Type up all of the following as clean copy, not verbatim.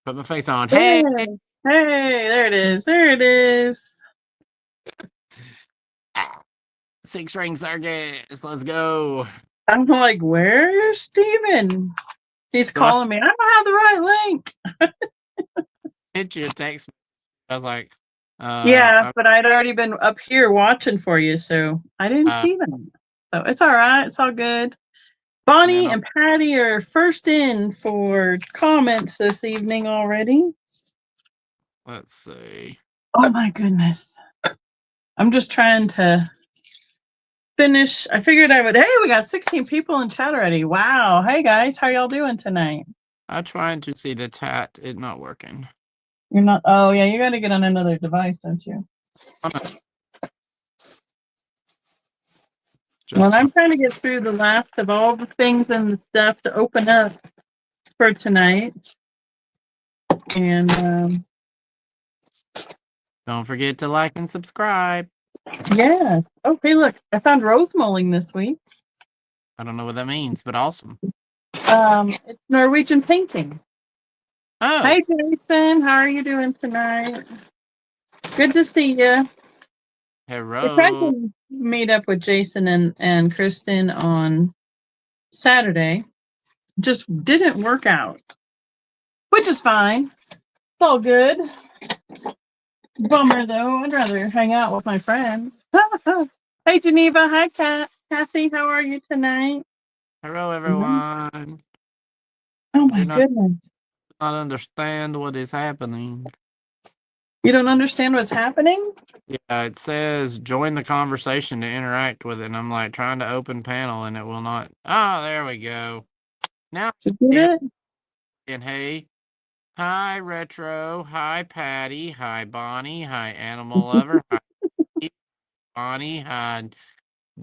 Put my face on. Hey, Hey, there it is. There it is. six ring circus. Let's go. I'm like, where's Steven? He's So I calling me. I don't have the right link. sent you a text. I was like, Yeah, but I'd already been up here watching for you, so I didn't see them. So it's all right. It's all good. Bonnie and Patty are first in for comments this evening already. let's see. Oh my goodness. I'm just trying to finish. I figured I would. Hey, we got 16 people in chat already. Wow. Hey guys, how y'all doing tonight? I'm trying to see the chat. It's not working. You're not. Oh yeah, you got to get on another device, don't you? Well, I'm trying to get through the last of all the things and the stuff to open up for tonight. And don't forget to like and subscribe. yeah. Oh, hey, look, I found rose mulling this week. I don't know what that means, but awesome. It's Norwegian painting. Oh, hi Jason, how are you doing tonight? Good to see you. hello. I tried to meet up with Jason and Kristen on Saturday. Just didn't work out, which is fine. It's all good. Bummer though. I'd rather hang out with my friends. Hey Geneva. Hi Kathy. How are you tonight? Hello, everyone. Oh my goodness. Not understand what is happening. You don't understand what's happening? Yeah, it says join the conversation to interact with it. And I'm like trying to open panel and it will not. Oh, there we go. Now, and hey, hi, Retro. Hi, Patty. Hi, Bonnie. Hi, Animal Lover. Hi, Bonnie. Hi,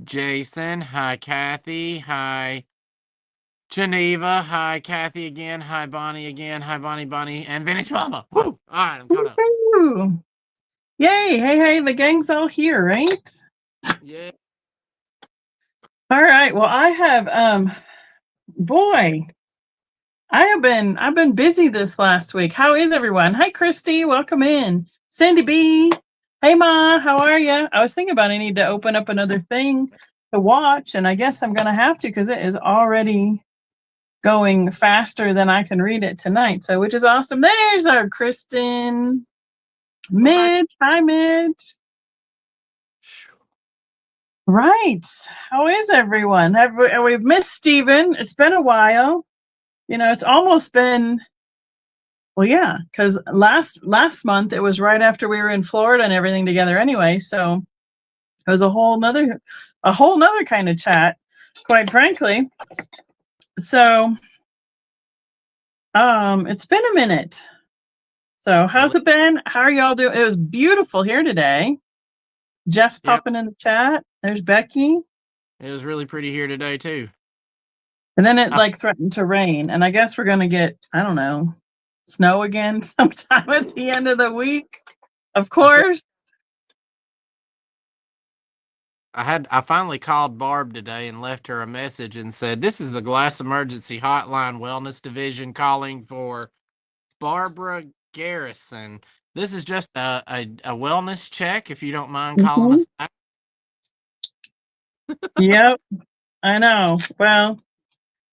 Jason. Hi, Kathy. Hi, Geneva. Hi, Kathy again. Hi, Bonnie again. Hi, Bonnie, and Vintage Mama. Woo! All right, I'm caught up. Yay! Hey, the gang's all here, right? Yeah. All right. Well, I have boy, I've been busy this last week. How is everyone? Hi, Christy. Welcome in. Sandy B. Hey, Ma. How are you? I was thinking about I need to open up another thing to watch, and I guess I'm gonna have to because it is already going faster than I can read it tonight. So, which is awesome. There's our Kristen. Midge. Hi, Midge. Right. How is everyone? We've missed Steven. It's been a while. You know, it's almost been, well, yeah, because last month it was right after we were in Florida and everything together anyway. So it was a whole nother kind of chat, quite frankly. So it's been a minute. So how's it been? How are y'all doing? It was beautiful here today. Jeff's popping in the chat. There's Becky. It was really pretty here today too. And then it like threatened to rain. And I guess we're gonna get, I don't know, snow again sometime at the end of the week. Of course. I finally called Barb today and left her a message and said, "This is the Glass Emergency Hotline Wellness Division calling for Barbara Garrison. This is just a wellness check. If you don't mind calling us back." Yep, I know. Well,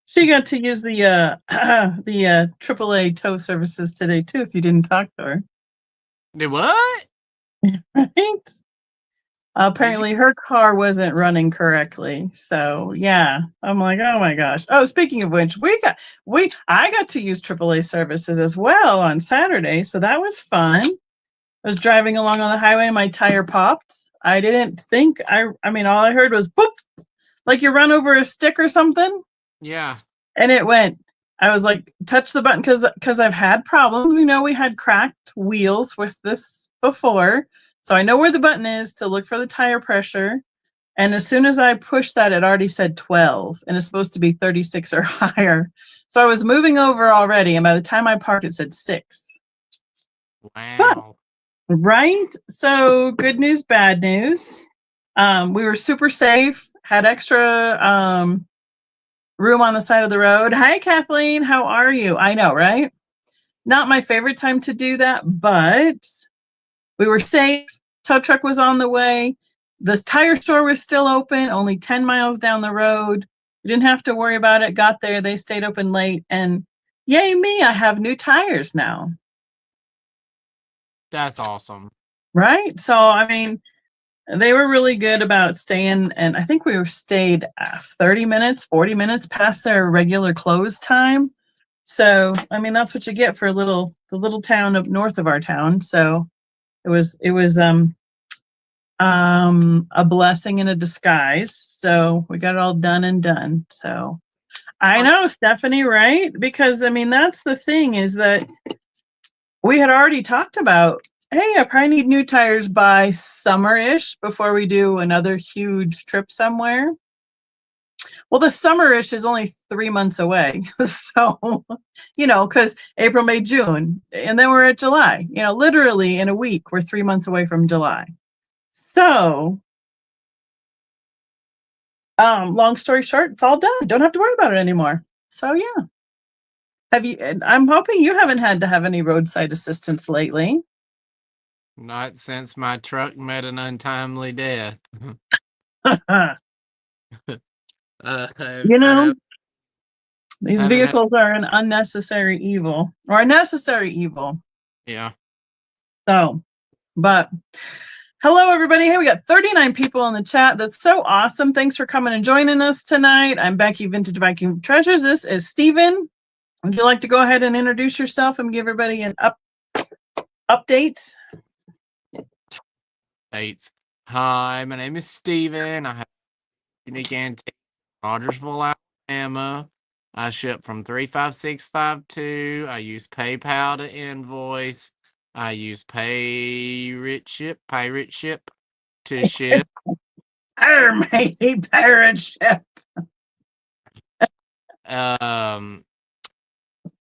she got to use the AAA tow services today too. If you didn't talk to her, Did what? Right? Apparently, her car wasn't running correctly. So yeah, I'm like, oh my gosh. Oh, speaking of which, I got to use AAA services as well on Saturday, so that was fun. I was driving along on the highway, my tire popped. I didn't think I mean, all I heard was boop, like you run over a stick or something. Yeah. And it went. I was like, touch the button because I've had problems. We know we had cracked wheels with this before. So I know where the button is to look for the tire pressure. And as soon as I pushed that, it already said 12 and it's supposed to be 36 or higher. So I was moving over already. And by the time I parked, it said 6. Wow. Right? So good news, bad news. We were super safe, had extra room on the side of the road. Hi, Kathleen. How are you? I know, right? Not my favorite time to do that, but we were safe. Tow truck was on the way. The tire store was still open, only 10 miles down the road. We didn't have to worry about it. Got there. They stayed open late. And yay me, I have new tires now. That's awesome. Right? So, I mean, they were really good about staying. And I think we stayed 30 minutes, 40 minutes past their regular close time. So, I mean, that's what you get for the little town up north of our town. So it was a blessing in a disguise. So we got it all done and done. So I know, Stephanie, right? Because I mean, that's the thing, is that we had already talked about, hey, I probably need new tires by summer-ish before we do another huge trip somewhere. Well, the summer-ish is only 3 months away. So, because April, May, June, and then we're at July. Literally in a week, we're 3 months away from July. So, long story short, it's all done. Don't have to worry about it anymore. So, yeah. I'm hoping you haven't had to have any roadside assistance lately. Not since my truck met an untimely death. These vehicles are an unnecessary evil, or a necessary evil. Yeah. So, but hello, everybody. Hey, we got 39 people in the chat. That's so awesome. Thanks for coming and joining us tonight. I'm Becky, Vintagevikingtreasures. This is Stephen. Would you like to go ahead and introduce yourself and give everybody an update? Hi, my name is Stephen. I have unique antique Rogersville, Alabama. I ship from 35652. I use PayPal to invoice. I use Pirate Ship to ship. Pirate Ship.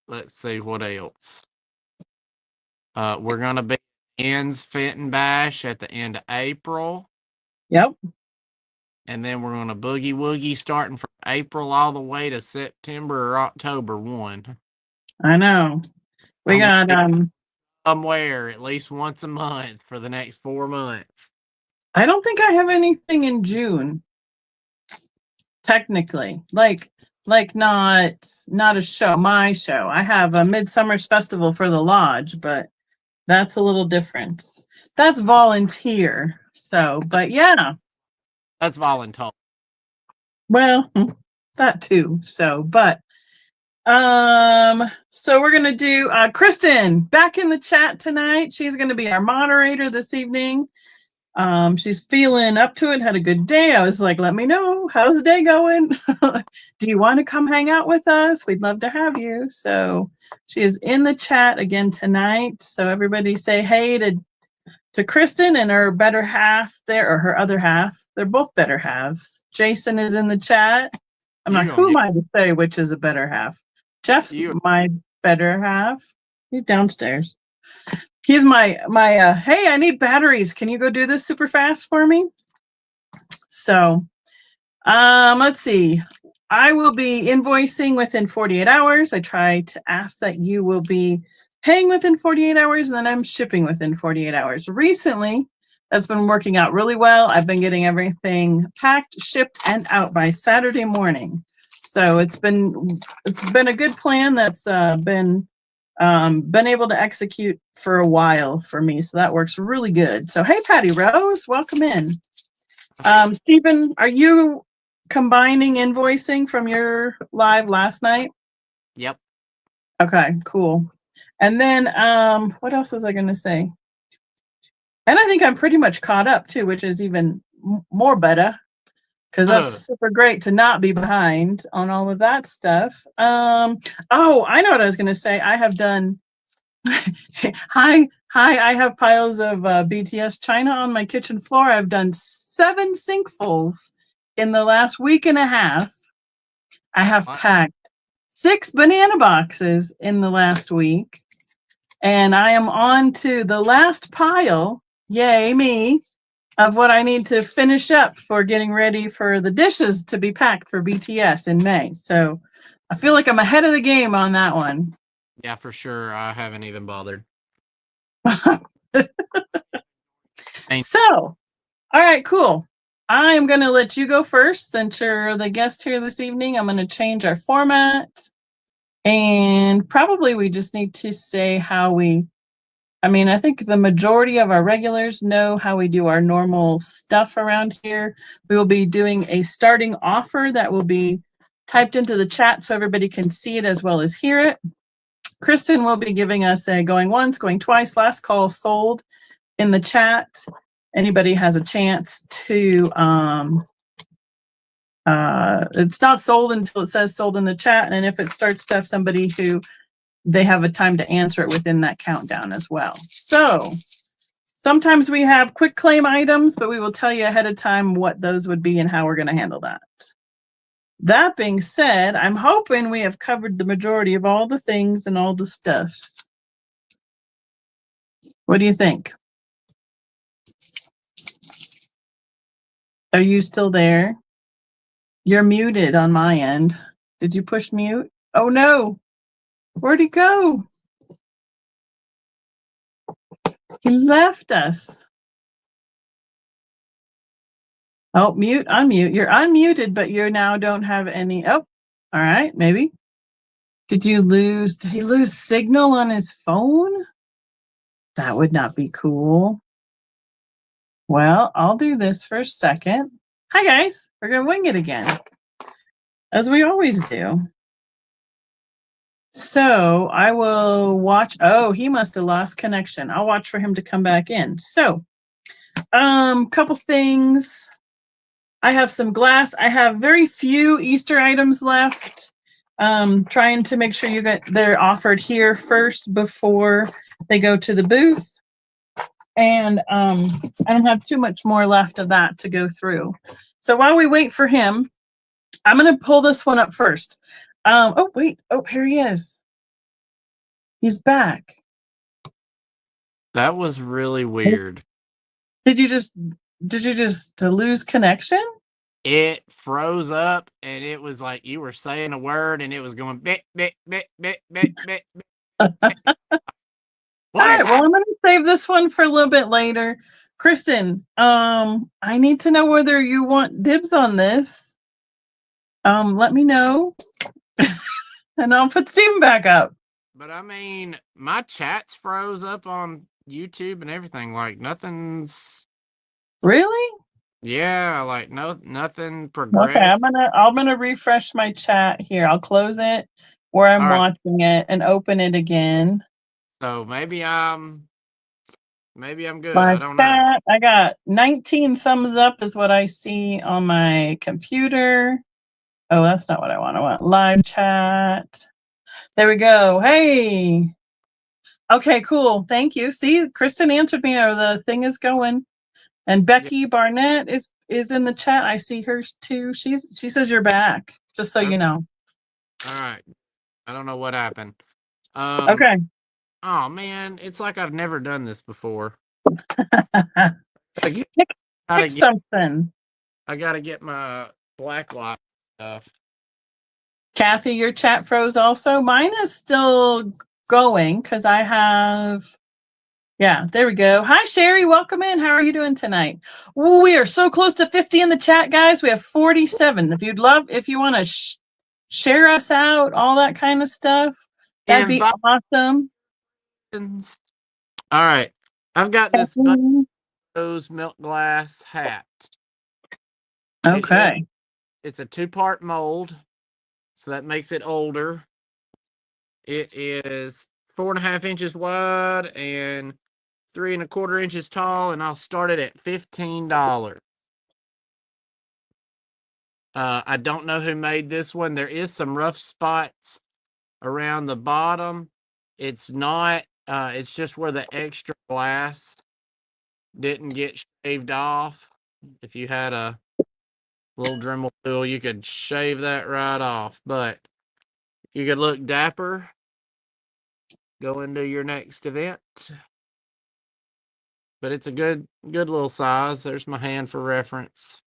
Let's see what else. We're gonna be Ends Fenton Bash at the end of April. Yep. And then we're gonna boogie woogie starting from April all the way to September or October 1. I know. We got somewhere at least once a month for the next 4 months. I don't think I have anything in June. Technically, like not a show, my show. I have a Midsummer's Festival for the lodge, but that's a little different. That's volunteer. So, but yeah. That's volunteer. Well, that too. So, but so we're gonna do Kristen back in the chat tonight. She's gonna be our moderator this evening. She's feeling up to it, had a good day. I was like, let me know, how's the day going? Do you want to come hang out with us? We'd love to have you. So she is in the chat again tonight. So everybody say hey to Kristen and her better half there, or her other half. They're both better halves. Jason is in the chat. I'm not who am I to say which is a better half. Jeff's my better half. He's downstairs. He's my hey, I need batteries. Can you go do this super fast for me? So, let's see. I will be invoicing within 48 hours. I try to ask that you will be paying within 48 hours, and then I'm shipping within 48 hours. Recently, that's been working out really well. I've been getting everything packed, shipped, and out by Saturday morning. So it's been a good plan that's been able to execute for a while for me. So that works really good. So, hey, Patty Rose, welcome in. Stephen, are you combining invoicing from your live last night? Yep. Okay, cool. And then what else was I going to say? And I think I'm pretty much caught up too, which is even more better, because that's super great to not be behind on all of that stuff. Oh, I know what I was going to say. I have done hi, I have piles of BTS China on my kitchen floor. I've done 7 sinkfuls in the last week and a half. I have packed 6 banana boxes in the last week, and I am on to the last pile, yay me, of what I need to finish up for getting ready for the dishes to be packed for BTS in May. So I feel like I'm ahead of the game on that one. Yeah, for sure. I haven't even bothered. So, all right, cool. I'm going to let you go first since you're the guest here this evening. I'm going to change our format. And probably we just need to say I think the majority of our regulars know how we do our normal stuff around here. We will be doing a starting offer that will be typed into the chat so everybody can see it as well as hear it. Kristen will be giving us a going once, going twice, last call sold in the chat. Anybody has a chance to, it's not sold until it says sold in the chat. And if it starts to have somebody who they have a time to answer it within that countdown as well. So sometimes we have quick claim items, but we will tell you ahead of time what those would be and how we're going to handle that. That being said, I'm hoping we have covered the majority of all the things and all the stuffs. What do you think? Are you still there? You're muted on my end. Did you push mute? Oh no. Where'd he go? He left us. Oh, mute, unmute. You're unmuted, but you now don't have any. Oh, all right, maybe. Did he lose signal on his phone? That would not be cool. Well, I'll do this for a second. Hi, guys. We're going to wing it again, as we always do. So I will watch. Oh, he must have lost connection. I'll watch for him to come back in. So, couple things. I have some glass. I have very few Easter items left. Trying to make sure they're offered here first before they go to the booth. And I don't have too much more left of that to go through. So while we wait for him, I'm going to pull this one up first. Oh, wait. Oh, here he is. He's back. That was really weird. Did you just lose connection? It froze up and it was like you were saying a word and it was going bit, bit, bit, bit, bit, bit. All right, well, I'm going to save this one for a little bit later. Kristen, I need to know whether you want dibs on this. Let me know. And I'll put Steven back up. But I mean, my chat's froze up on YouTube and everything. Like nothing's really. Yeah, like nothing progressed. Okay, I'm gonna refresh my chat here. I'll close it where I'm watching it and open it again. So maybe I'm good. I don't know. I got 19 thumbs up is what I see on my computer. Oh, that's not what I want. I want live chat. There we go. Hey. Okay, cool. Thank you. See, Kristen answered me. The thing is going. And Becky Barnett is in the chat. I see hers too. She says you're back, just so you know. All right. I don't know what happened. Okay. Oh man, it's like I've never done this before. Pick something. I gotta get my black light stuff. Kathy, your chat froze also. Mine is still going because I have. Yeah, there we go. Hi, Sherry. Welcome in. How are you doing tonight? Ooh, we are so close to 50 in the chat, guys. We have 47. If you want to share us out, all that kind of stuff, that'd be awesome. All right. I've got this rose milk glass hat. Okay. It's a 2-part mold, so that makes it older. It is 4.5 inches wide and 3 1/4 inches tall, and I'll start it at $15. I don't know who made this one. There is some rough spots around the bottom. It's not. It's just where the extra glass didn't get shaved off. If you had a little Dremel tool, you could shave that right off. But you could look dapper. Go into your next event. But it's a good little size. There's my hand for reference.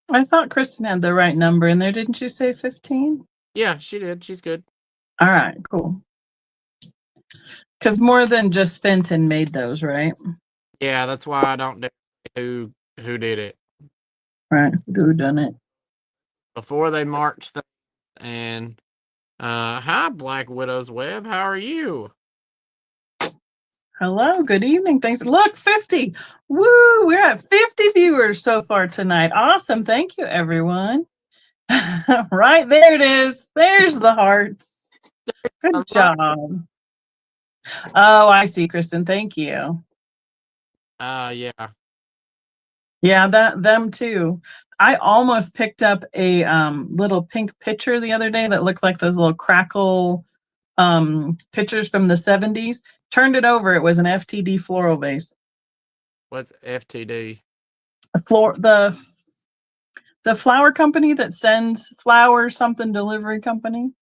I thought Kristen had the right number in there. Didn't you say 15? Yeah, she did. She's good. All right, cool. Because more than just Fenton made those, right? Yeah, that's why I don't know who did it. Right, who done it? Before they marked things. And hi, Black Widow's Web. How are you? Hello, good evening. Thanks. Look, 50. Woo! We're at 50 viewers so far tonight. Awesome. Thank you, everyone. Right there it is. There's the hearts. Good job. Oh, I see, Kristen. Thank you. Yeah. Yeah, them too. I almost picked up a little pink pitcher the other day that looked like those little crackle pictures from the 70s. Turned it over. It was an FTD floral vase. What's FTD? The flower company that sends flowers, something delivery company.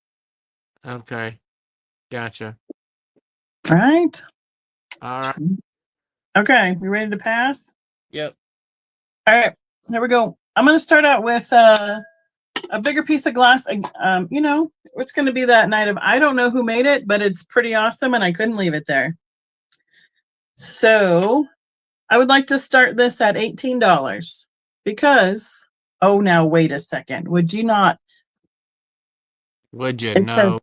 Okay. Gotcha. Right. All right. Okay, you ready to pass? Yep. All right, here we go. I'm going to start out with a bigger piece of glass. You know, it's going to be that night of I don't know who made it, but it's pretty awesome, and I couldn't leave it there. So I would like to start this at $18 because, oh, now wait a second. Would you not? Would you It says know?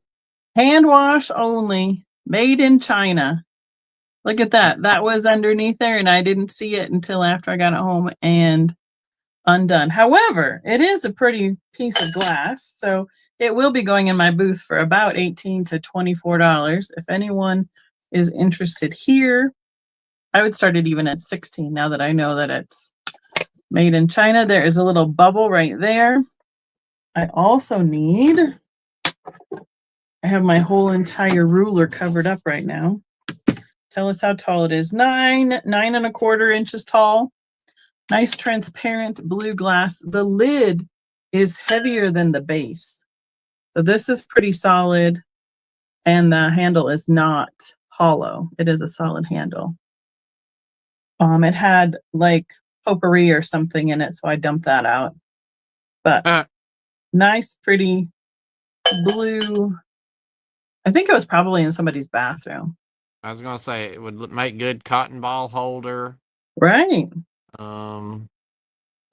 hand wash only, made in China. Look at that. That was underneath there, and I didn't see it until after I got it home and undone. However, it is a pretty piece of glass, so it will be going in my booth for about $18 to $24. If anyone is interested here, I would start it even at $16 now that I know that it's made in China. There is a little bubble right there. I also need, I have my whole entire ruler covered up right now. Tell us how tall it is. 9.25 inches tall. Nice transparent blue glass. The lid is heavier than the base. So this is pretty solid, and the handle is not hollow. It is a solid handle. It had like potpourri or something in it, so I dumped that out. But nice, pretty blue. I think it was probably in somebody's bathroom. I was gonna say it would make good cotton ball holder. Right. So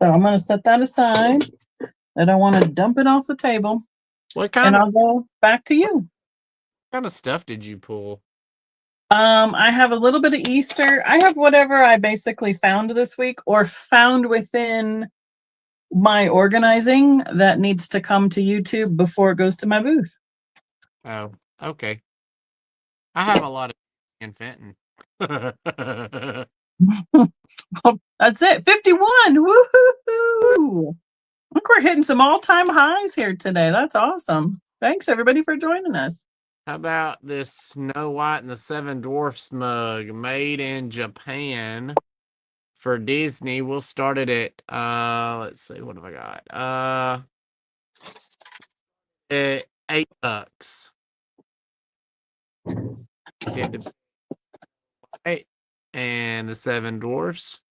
I'm gonna set that aside. I don't want to dump it off the table. And I'll go back to you. What kind of stuff did you pull? I have a little bit of Easter. I have whatever I basically found this week or found within my organizing that needs to come to YouTube before it goes to my booth. Oh, okay. I have a lot of in Fenton. That's it. 51. Woohoo! Look, we're hitting some all-time highs here today. That's awesome. Thanks everybody for joining us. How about this Snow White and the Seven Dwarfs mug made in Japan for Disney? We'll start it at let's see, what have I got? At $8. And the Seven Dwarfs,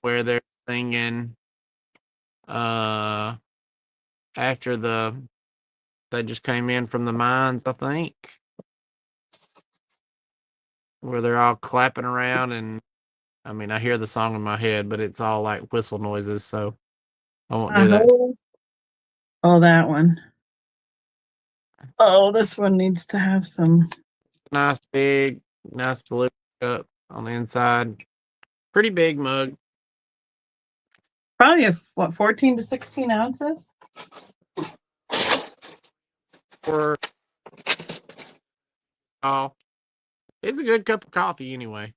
where they're singing after they just came in from the mines, I think, where they're all clapping around, and I mean I hear the song in my head, but it's all like whistle noises, so I won't do that. Oh, that one. Oh, this one needs to have some Nice blue cup on the inside. Pretty big mug. Probably 14 to 16 ounces. It's a good cup of coffee anyway.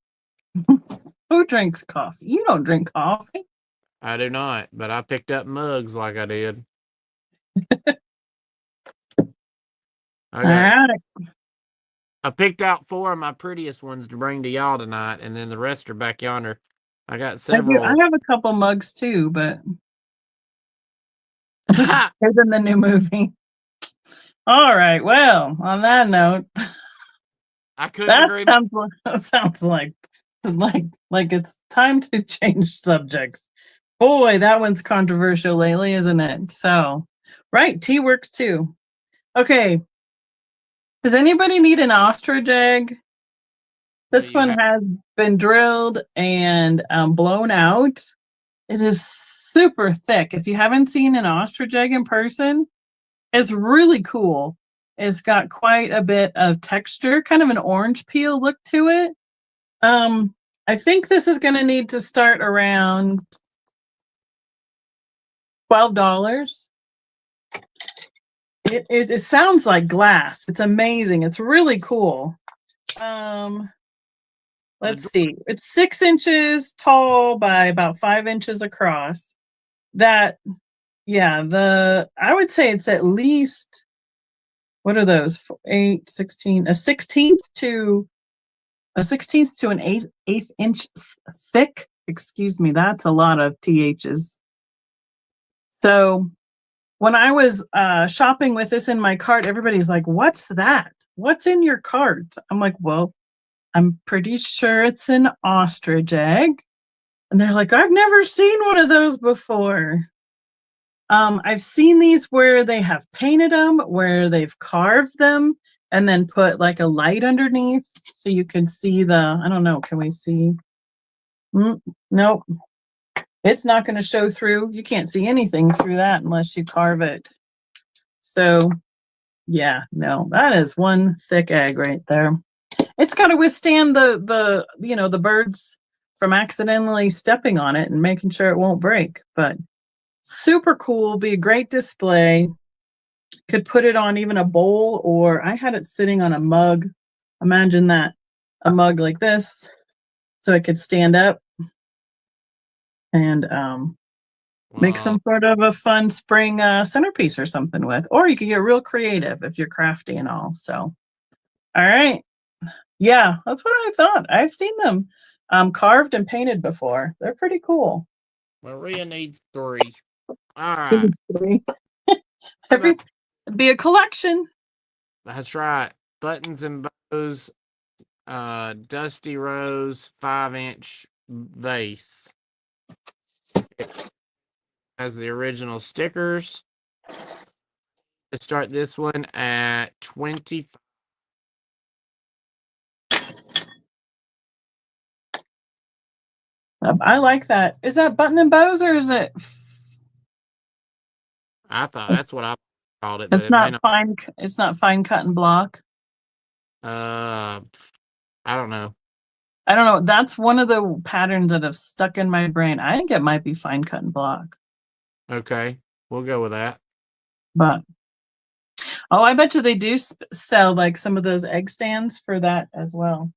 Who drinks coffee? You don't drink coffee. I do not, but I picked up mugs like I did. I picked out 4 of my prettiest ones to bring to y'all tonight, and then the rest are back yonder. I got several. I have a couple mugs too, but better than the new movie. All right. Well, on that note, I couldn't agree. That sounds like it's time to change subjects. Boy, that one's controversial lately, isn't it? So, right, tea works too. Okay. Does anybody need an ostrich egg? This one has been drilled and blown out. It is super thick. If you haven't seen an ostrich egg in person, it's really cool. It's got quite a bit of texture, kind of an orange peel look to it. I think this is going to need to start around $12. It sounds like glass. It's amazing. It's really cool. Let's see. It's 6 inches tall by about 5 inches across. I would say it's at least, what are those? 8, 16, a 16th to an eighth inch thick. Excuse me, that's a lot of THs. So when I was shopping with this in my cart, everybody's like, "What's that? What's in your cart?" I'm like, "Well, I'm pretty sure it's an ostrich egg." And they're like, "I've never seen one of those before." I've seen these where they have painted them, where they've carved them, and then put like a light underneath so you can see I don't know, can we see? Nope. It's not going to show through. You can't see anything through that unless you carve it. So, yeah, no, that is one thick egg right there. It's got to withstand the birds from accidentally stepping on it and making sure it won't break. But super cool, be a great display. Could put it on even a bowl, or I had it sitting on a mug. Imagine that, a mug like this, so it could stand up and make some sort of a fun spring centerpiece or something with. Or you could get real creative if you're crafty and all. So, all right. Yeah, that's what I thought. I've seen them carved and painted before. They're pretty cool. Maria needs 3. All right. It'd be a collection. That's right. Buttons and bows, Dusty Rose 5-inch vase. As the original stickers. To start this one at 25. I like that. Is that button and bows or is it? I thought that's what I called it. But it's not fine. It's not fine cut and block. I don't know. I don't know. That's one of the patterns that have stuck in my brain. I think it might be fine cut and block. Okay, we'll go with that. But I bet you they do sell like some of those egg stands for that as well.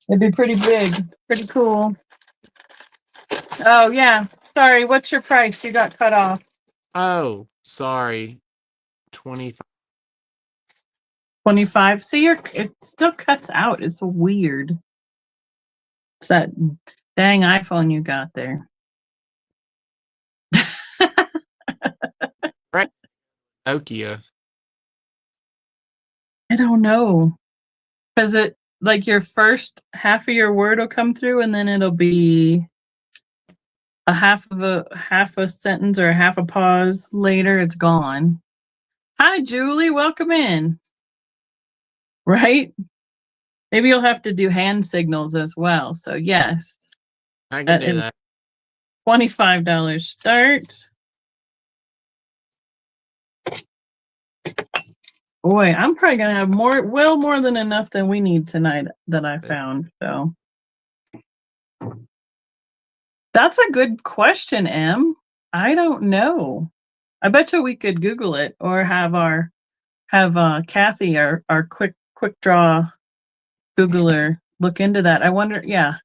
It'd be pretty big, pretty cool. Oh yeah, sorry. What's your price? You got cut off. Oh, sorry. 25. 25. See, it still cuts out. It's weird. It's that dang iPhone you got there. Right. Nokia. I don't know. Because it like your first half of your word will come through and then it'll be a half a sentence or a half a pause later, it's gone. Hi, Julie. Welcome in. Right? Maybe you'll have to do hand signals as well. So, yes. I can do that. $25 start. Boy, I'm probably going to have more than enough than we need tonight that I found. So, that's a good question, Em. I don't know. I bet you we could Google it or have Kathy, our quick draw Googler, look into that. I wonder,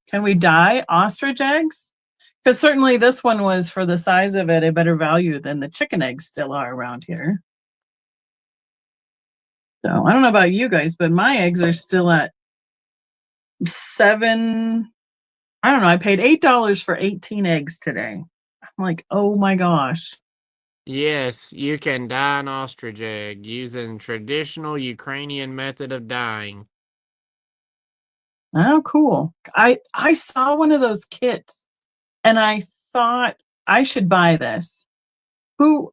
can we dye ostrich eggs? Because certainly this one was, for the size of it, a better value than the chicken eggs still are around here. So I don't know about you guys, but my eggs are still at $7. I don't know. I paid $8 for 18 eggs today. I'm like, oh my gosh. Yes, you can dye an ostrich egg using traditional Ukrainian method of dyeing. Oh, cool. I saw one of those kits and I thought I should buy this.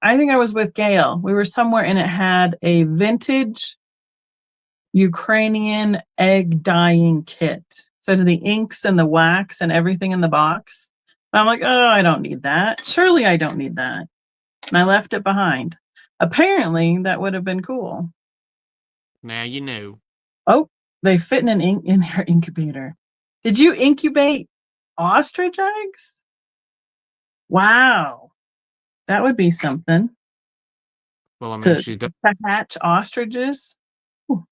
I think I was with Gail. We were somewhere and it had a vintage Ukrainian egg dyeing kit. So the inks and the wax and everything in the box. And I'm like, oh, I don't need that. Surely I don't need that. And I left it behind. Apparently, that would have been cool. Now you know. Oh, they fit in their incubator. Did you incubate ostrich eggs? Wow. That would be something. Well, I mean, to hatch ostriches. Ooh.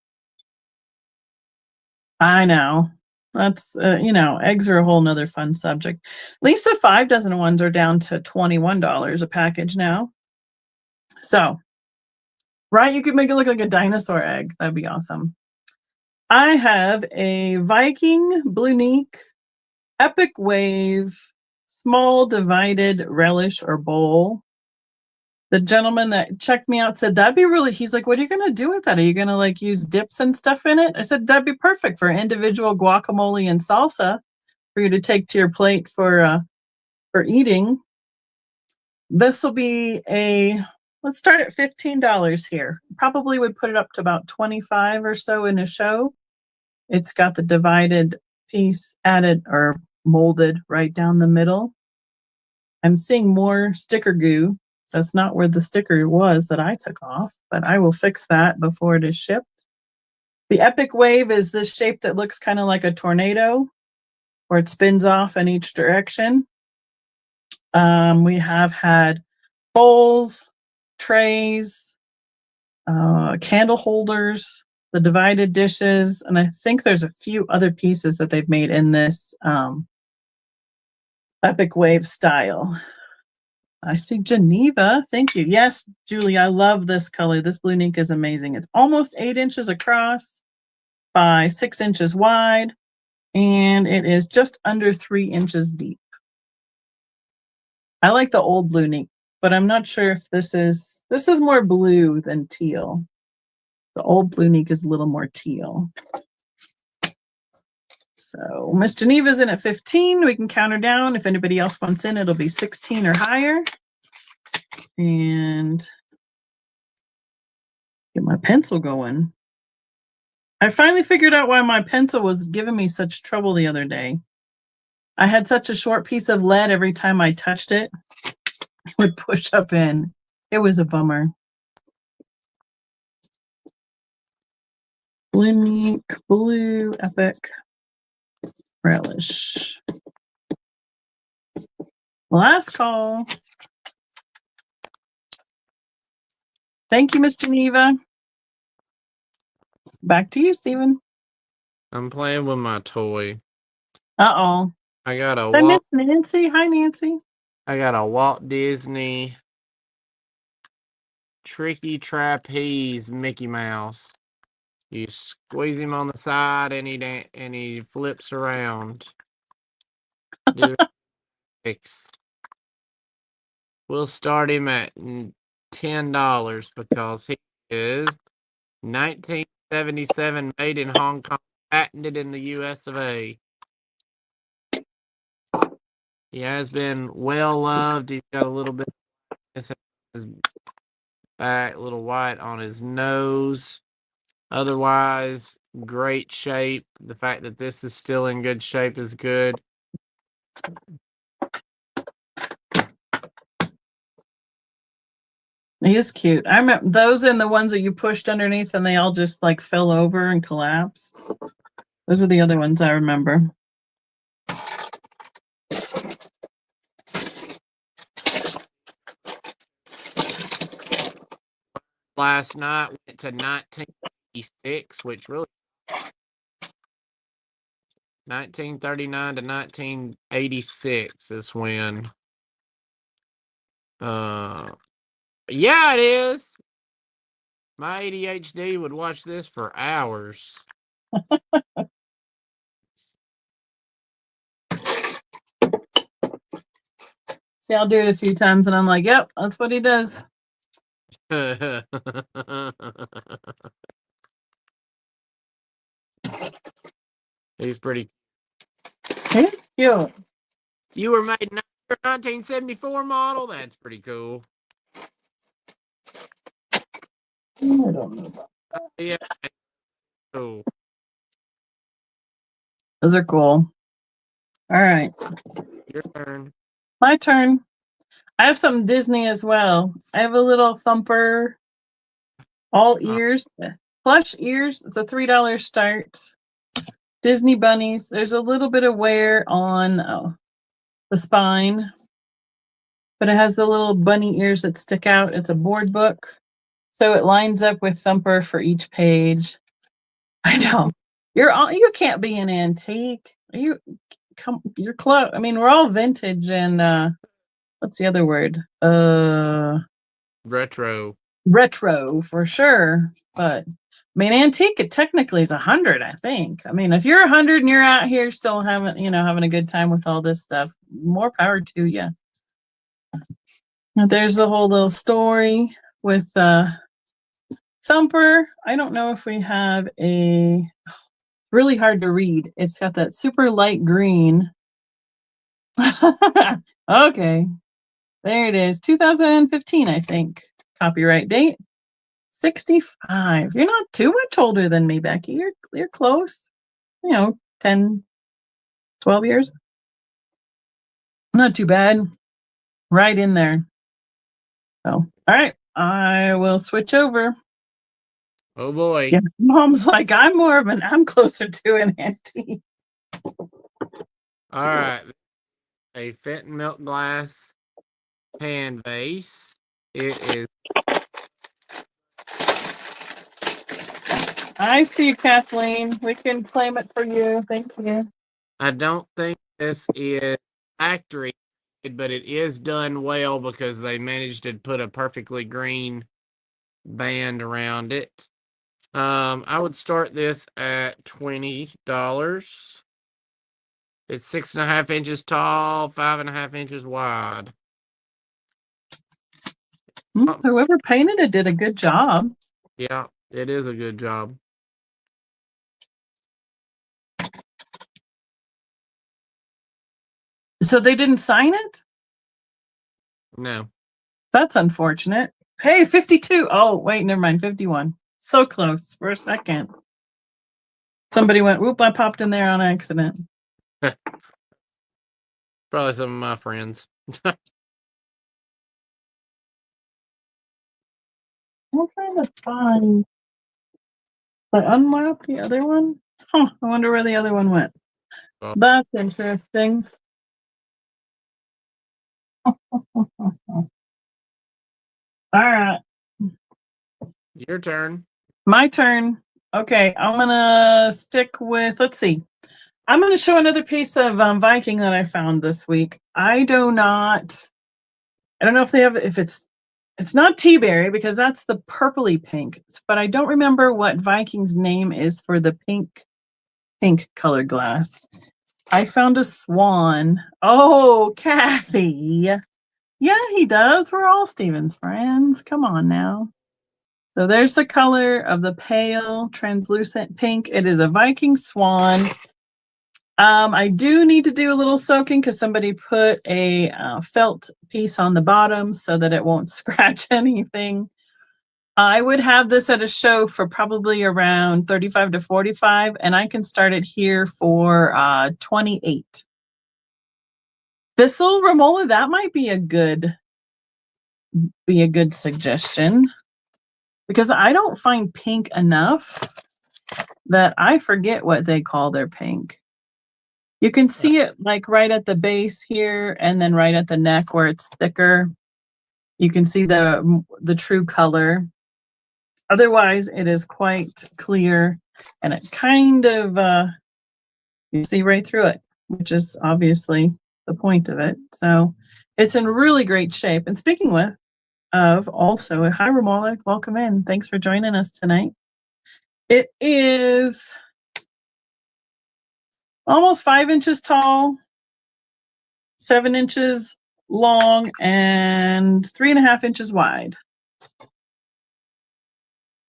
I know. That's, eggs are a whole nother fun subject. At least the 5 dozen ones are down to $21 a package now. So, right, you could make it look like a dinosaur egg. That'd be awesome. I have a Viking Blunique Epic Wave small divided relish or bowl. The gentleman that checked me out said that'd be really, he's like, what are you going to do with that? Are you going to like use dips and stuff in it? I said, that'd be perfect for individual guacamole and salsa for you to take to your plate for eating. This will be let's start at $15 here. Probably would put it up to about 25 or so in a show. It's got the divided piece added or molded right down the middle. I'm seeing more sticker goo. That's not where the sticker was that I took off, but I will fix that before it is shipped. The Epic Wave is this shape that looks kind of like a tornado, where it spins off in each direction. We have had bowls, trays, candle holders, the divided dishes, and I think there's a few other pieces that they've made in this Epic Wave style. I see Geneva. Thank you. Yes, Julie, I love this color. This Blunique is amazing. It's almost 8 inches across by 6 inches wide, and it is just under 3 inches deep. I like the old Blunique, but I'm not sure if this is more blue than teal. The old Blunique is a little more teal. So Miss Geneva's in at 15. We can count her down. If anybody else wants in, it'll be 16 or higher. And get my pencil going. I finally figured out why my pencil was giving me such trouble the other day. I had such a short piece of lead every time I touched it. It would push up in. It was a bummer. Blunique Blue Epic Relish. Last call. Thank you, Miss Geneva. Back to you, Stephen. I'm playing with my toy. Uh-oh. I got a Miss Nancy. Hi, Nancy. I got a Walt Disney Tricky Trapeze Mickey Mouse. You squeeze him on the side and he flips around. We'll start him at $10 because he is 1977, made in Hong Kong, patented in the US of A. He has been well loved. He's got a little bit of his back, a little white on his nose. Otherwise, great shape. The fact that this is still in good shape is good. He is cute. I remember those and the ones that you pushed underneath and they all just like fell over and collapsed. Those are the other ones I remember. Last night went to 1986, which really 1939 to 1986 is when. Yeah, it is. My ADHD would watch this for hours. See, I'll do it a few times and I'm like, yep, that's what he does. He's pretty. He's cute. You were made in 1974 model? That's pretty cool. I don't know about Yeah. Oh. those are cool. All right. Your turn. My turn. I have some Disney as well. I have a little Thumper, all ears, plush ears. It's a $3 start. Disney bunnies. There's a little bit of wear on the spine, but it has the little bunny ears that stick out. It's a board book, so it lines up with Thumper for each page. I know you can't be an antique. You're close. I mean, we're all vintage and what's the other word? Retro for sure. But I mean, antique, it technically is 100, I think. I mean, if you're 100 and you're out here still having a good time with all this stuff, more power to you. Now, there's the whole little story with Thumper. I don't know if we have really hard to read. It's got that super light green. Okay. There it is. 2015, I think. Copyright date. 65. You're not too much older than me, Becky. You're close. 10, 12 years. Not too bad. Right in there. So, all right. I will switch over. Oh boy. Yeah, Mom's like, I'm closer to an antique. All right. A Fenton milk glass pan vase. It is. I see you, Kathleen. We can claim it for you. Thank you. I don't think this is factory, but it is done well because they managed to put a perfectly green band around it. I would start this at $20. It's 6.5 inches tall, 5.5 inches wide. Whoever painted it did a good job. Yeah, it is a good job. So they didn't sign it? No. That's unfortunate. Hey, 52. Oh, wait, never mind. 51. So close for a second. Somebody went, whoop, I popped in there on accident. Probably some of my friends. I'm trying to find. But unlock the other one? Huh, I wonder where the other one went. Oh. That's interesting. All right. Your turn. My turn. Okay, I'm gonna stick with, let's see. I'm gonna show another piece of Viking that I found this week. I don't know if they have, if it's not Teaberry because that's the purpley pink, but I don't remember what Viking's name is for the pink colored glass. I found a swan. Oh, Kathy. Yeah, he does. We're all Steven's friends. Come on now. So there's the color of the pale translucent pink. It is a Viking swan. I do need to do a little soaking because somebody put a felt piece on the bottom so that it won't scratch anything. I would have this at a show for probably around 35 to 45, and I can start it here for 28. Thistle Romola, that might be a good suggestion because I don't find pink enough that I forget what they call their pink. You can see it like right at the base here and then right at the neck where it's thicker. You can see the true color. Otherwise, it is quite clear and it kind of, you see right through it, which is obviously the point of it. So it's in really great shape. And speaking of also, hi Romola, welcome in. Thanks for joining us tonight. It is almost 5 inches tall, 7 inches long, and 3.5 inches wide.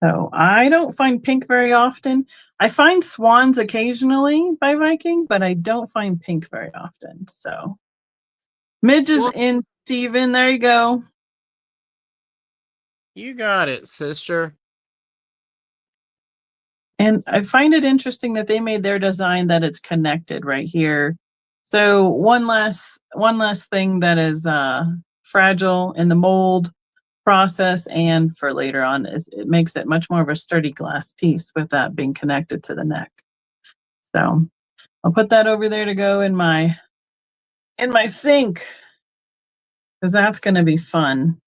So I don't find pink very often. I find swans occasionally by Viking, but I don't find pink very often. So Midge is in, Steven. There you go. You got it, sister. And I find it interesting that they made their design that it's connected right here. So one less thing that is fragile in the mold process, and for later on, it makes it much more of a sturdy glass piece with that being connected to the neck. So I'll put that over there to go in my sink, because that's going to be fun.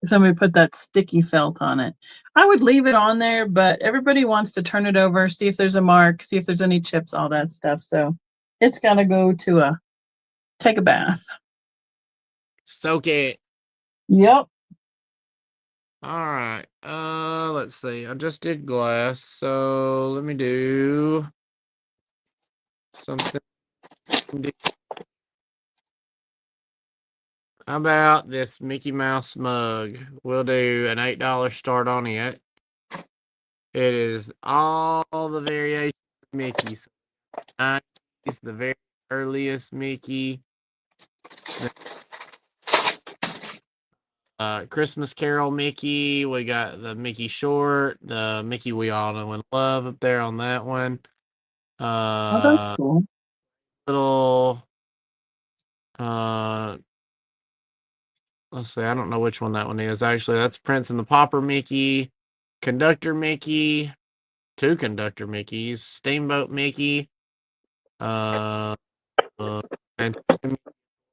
Somebody put that sticky felt on it. I would leave it on there, but everybody wants to turn it over, see if there's a mark, see if there's any chips, all that stuff. So it's got to go to take a bath. Soak it. Yep. All right. Let's see. I just did glass, so let me do something. How about this Mickey Mouse mug? We'll do an $8 start on it. It is all the variations of Mickey's. It's the very earliest Mickey. Christmas Carol Mickey. We got the Mickey Short, the Mickey we all know and love up there on that one. Oh, that's cool. Little let's see, I don't know which one that one is. Actually, that's Prince and the Pauper Mickey, Conductor Mickey, two Conductor Mickeys, Steamboat Mickey, and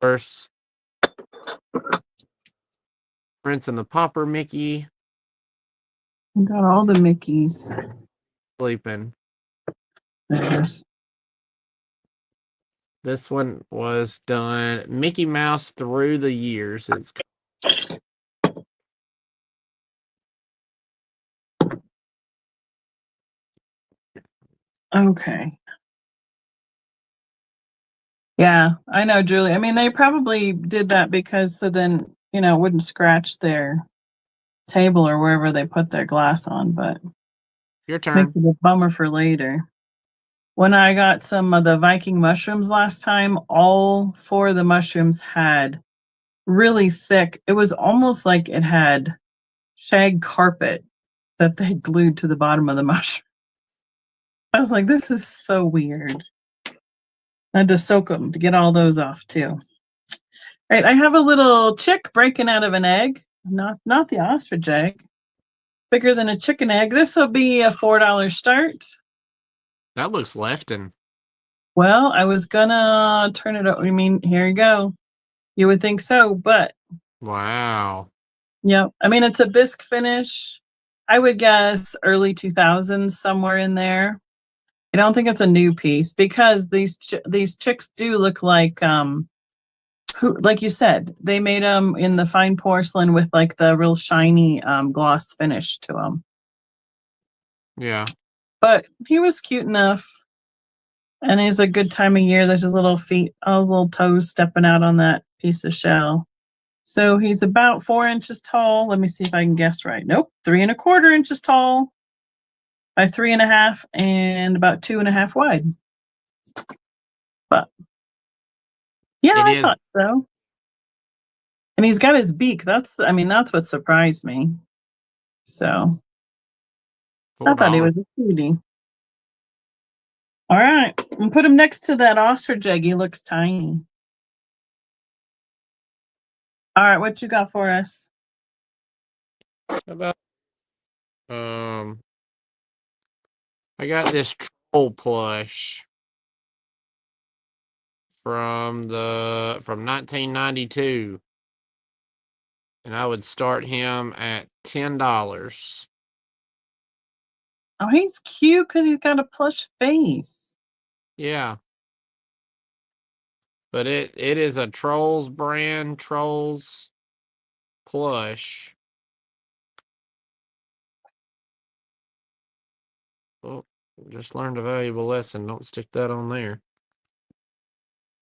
first Prince and the Pauper Mickey. We got all the Mickeys. Sleeping. There's. This one was done Mickey Mouse Through the Years. It's Okay. Yeah, I know, Julie. I mean, they probably did that because so then, it wouldn't scratch their table or wherever they put their glass on, but your makes turn. it a bummer for later. When I got some of the Viking mushrooms last time, all four of the mushrooms had really thick, it was almost like it had shag carpet that they glued to the bottom of the mushroom. I was like, this is so weird. I had to soak them to get all those off too. All right, I have a little chick breaking out of an egg, not the ostrich egg, bigger than a chicken egg. This will be a $4 start. That looks Lefton. Well, I was gonna turn it over. I mean, here you go. You would think so, but Wow. yeah, I mean, it's a bisque finish. I would guess early 2000s, somewhere in there. I don't think it's a new piece because these chicks do look like like you said, they made them in the fine porcelain with like the real shiny gloss finish to them. Yeah. But he was cute enough, and he's a good time of year. There's his little feet, all his little toes stepping out on that piece of shell. So he's about 4 inches tall. Let me see if I can guess right. Nope, 3¼ inches tall by 3.5 and about 2.5 wide. But yeah, I thought so. And he's got his beak. That's what surprised me. So I thought he was a cutie. All right, and put him next to that ostrich egg. He looks tiny. All right, what you got for us? About I got this troll plush from 1992, and I would start him at $10. Oh, he's cute because he's got a plush face. Yeah. But it is a Trolls brand, Trolls plush. Oh, just learned a valuable lesson. Don't stick that on there.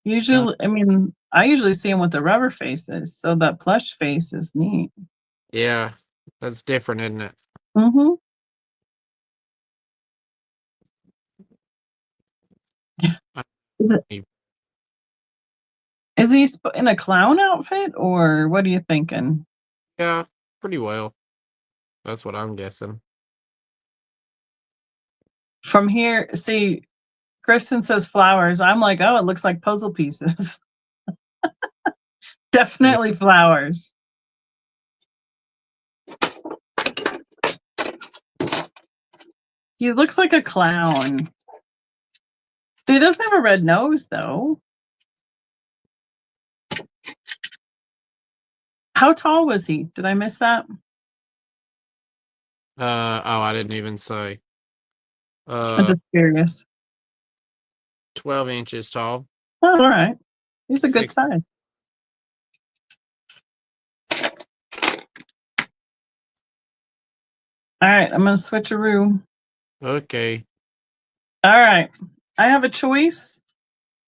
Usually, I usually see him with the rubber faces, so that plush face is neat. Yeah, that's different, isn't it? Mm-hmm. Is he in a clown outfit, or what are you thinking? Yeah, pretty well. That's what I'm guessing. From here, see, Kristen says flowers. I'm like, oh, it looks like puzzle pieces. Definitely flowers. He looks like a clown. He doesn't have a red nose, though. How tall was he? Did I miss that? I didn't even say. I'm just curious. 12 inches tall. Oh, all right. He's a good size. All right, I'm going to switch a room. Okay. All right. I have a choice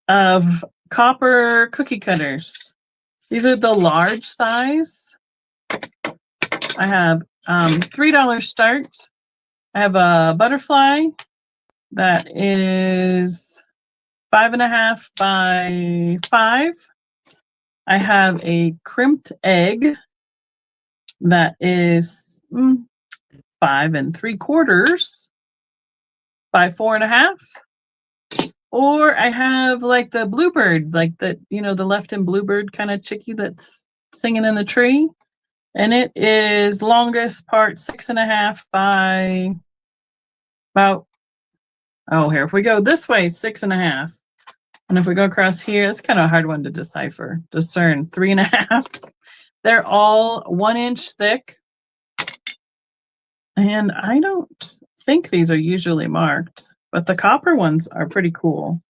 of copper cookie cutters. These are the large size. I have $3 start. I have a butterfly that is 5.5 by 5. I have a crimped egg that is 5 3/4 by 4.5. Or I have like the bluebird, like the the left-in bluebird kind of chickie that's singing in the tree, and it is longest part 6.5 by about. Oh, here if we go this way, 6.5, and if we go across here, it's kind of a hard one to discern 3.5. They're all 1 inch thick, and I don't think these are usually marked, but the copper ones are pretty cool.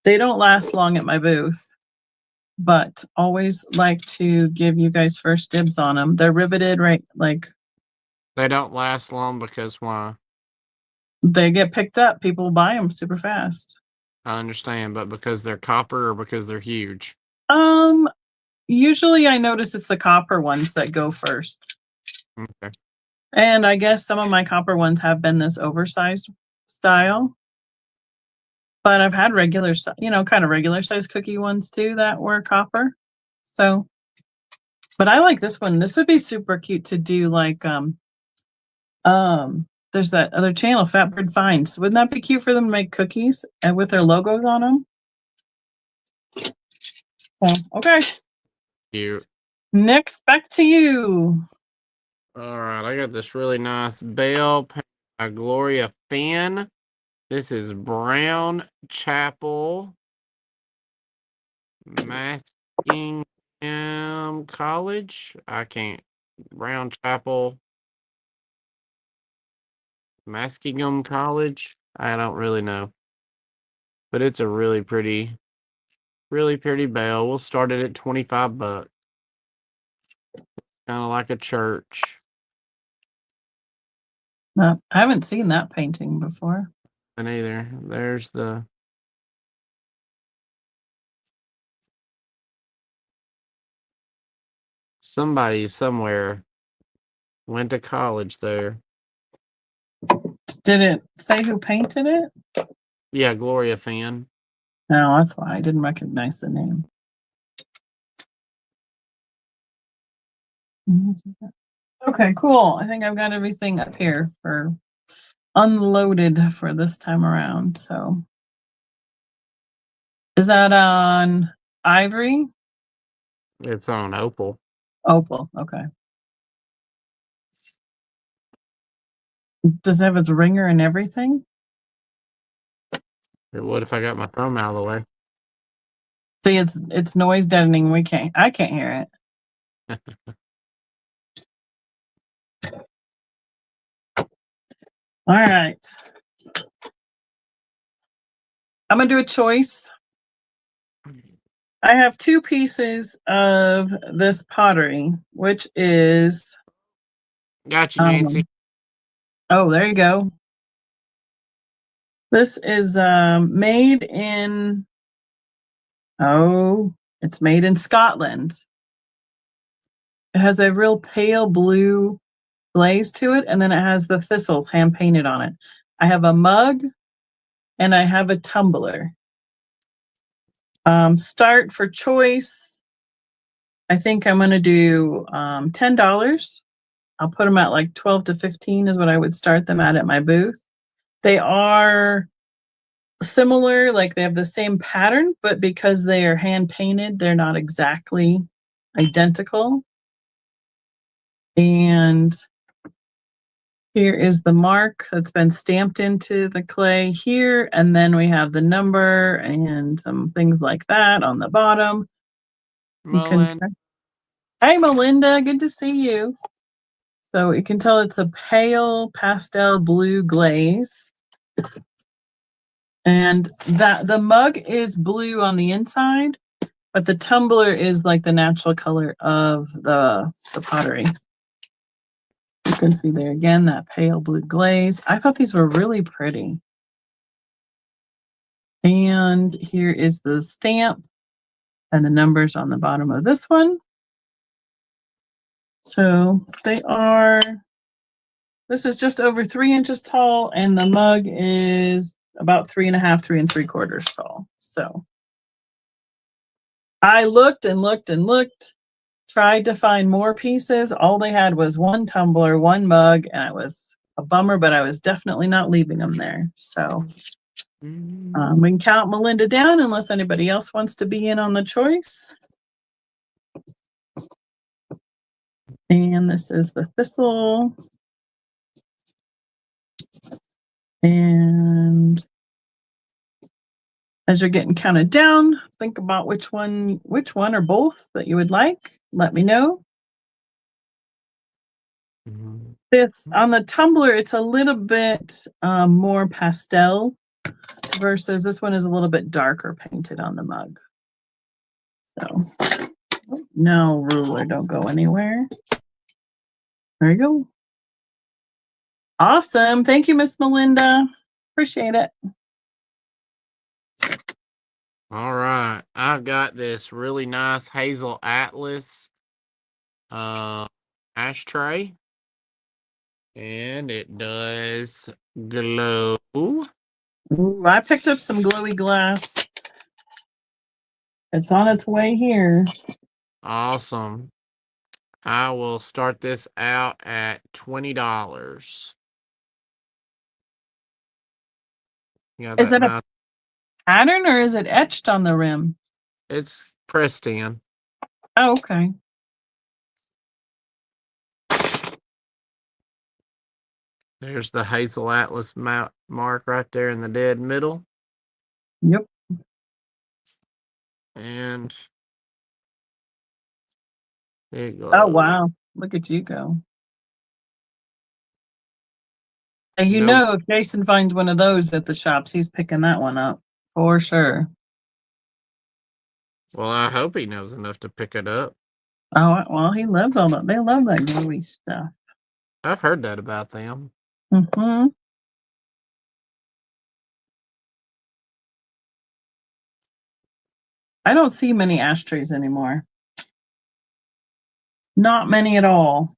They don't last long at my booth, but always like to give you guys first dibs on them. They're riveted, right? Like they don't last long because why? They get picked up. People buy them super fast. I understand, but because they're copper or because they're huge? Usually I notice it's the copper ones that go first. Okay. And I guess some of my copper ones have been this oversized style. But I've had regular, kind of regular size cookie ones too that were copper. So, but I like this one. This would be super cute to do like, there's that other channel, Fatbird Finds. Wouldn't that be cute for them to make cookies and with their logos on them? Okay. Cute. Next, back to you. All right, I got this really nice bell by Gloria Finn. This is Brown Chapel Maskingham College. Brown Chapel Maskingham College. I don't really know, but it's a really pretty bell. We'll start it at $25. Kind of like a church. I haven't seen that painting before. And either there's the somebody somewhere went to college there. Did it say who painted it? Yeah, Gloria Finn. No, that's why I didn't recognize the name. Okay, cool. I think I've got everything up here for unloaded for this time around. So is that on ivory? It's on opal. Opal, okay. Does it have its ringer and everything? It would if I got my thumb out of the way. See, it's noise deadening. I can't hear it. All right. I'm gonna do a choice. I have 2 pieces of this pottery, which is Got you, Nancy. Oh, there you go. This is made in it's made in Scotland. It has a real pale blue glaze to it, and then it has the thistles hand painted on it. I have a mug and I have a tumbler. Start for choice. I think I'm going to do $10. I'll put them at like 12 to 15 is what I would start them at my booth. They are similar, like they have the same pattern, but because they are hand painted, they're not exactly identical. And here is the mark that's been stamped into the clay here. And then we have the number and some things like that on the bottom. Hi, Melinda. Good to see you. So you can tell it's a pale pastel blue glaze. And that the mug is blue on the inside, but the tumbler is like the natural color of the pottery. You can see there again, that pale blue glaze. I thought these were really pretty. And here is the stamp and the numbers on the bottom of this one. So they are, this is just over 3 inches tall, and the mug is about 3.5, 3 3/4 tall. So I looked and looked and looked, tried to find more pieces. All they had was one tumbler, one mug, and it was a bummer, but I was definitely not leaving them there. So we can count Melinda down unless anybody else wants to be in on the choice. And this is the thistle. And as you're getting counted down, think about which one or both that you would like. Let me know. This on the tumbler, it's a little bit more pastel versus this one is a little bit darker painted on the mug. So no ruler, don't go anywhere. There you go. Awesome. Thank you, Miss Melinda. Appreciate it. All right. I've got this really nice Hazel Atlas ashtray. And it does glow. Ooh, I picked up some glowy glass. It's on its way here. Awesome. I will start this out at $20. Is it a pattern or is it etched on the rim? It's pressed in. Oh, okay. There's the Hazel Atlas mark right there in the dead middle. Yep. And it goes. Oh, wow. Look at you go. And you know, if Jason finds one of those at the shops, he's picking that one up for sure. Well, I hope he knows enough to pick it up. Oh, well, he loves all that. They love that glowy stuff. I've heard that about them. Mm-hmm. I don't see many ashtrays anymore. Not many at all.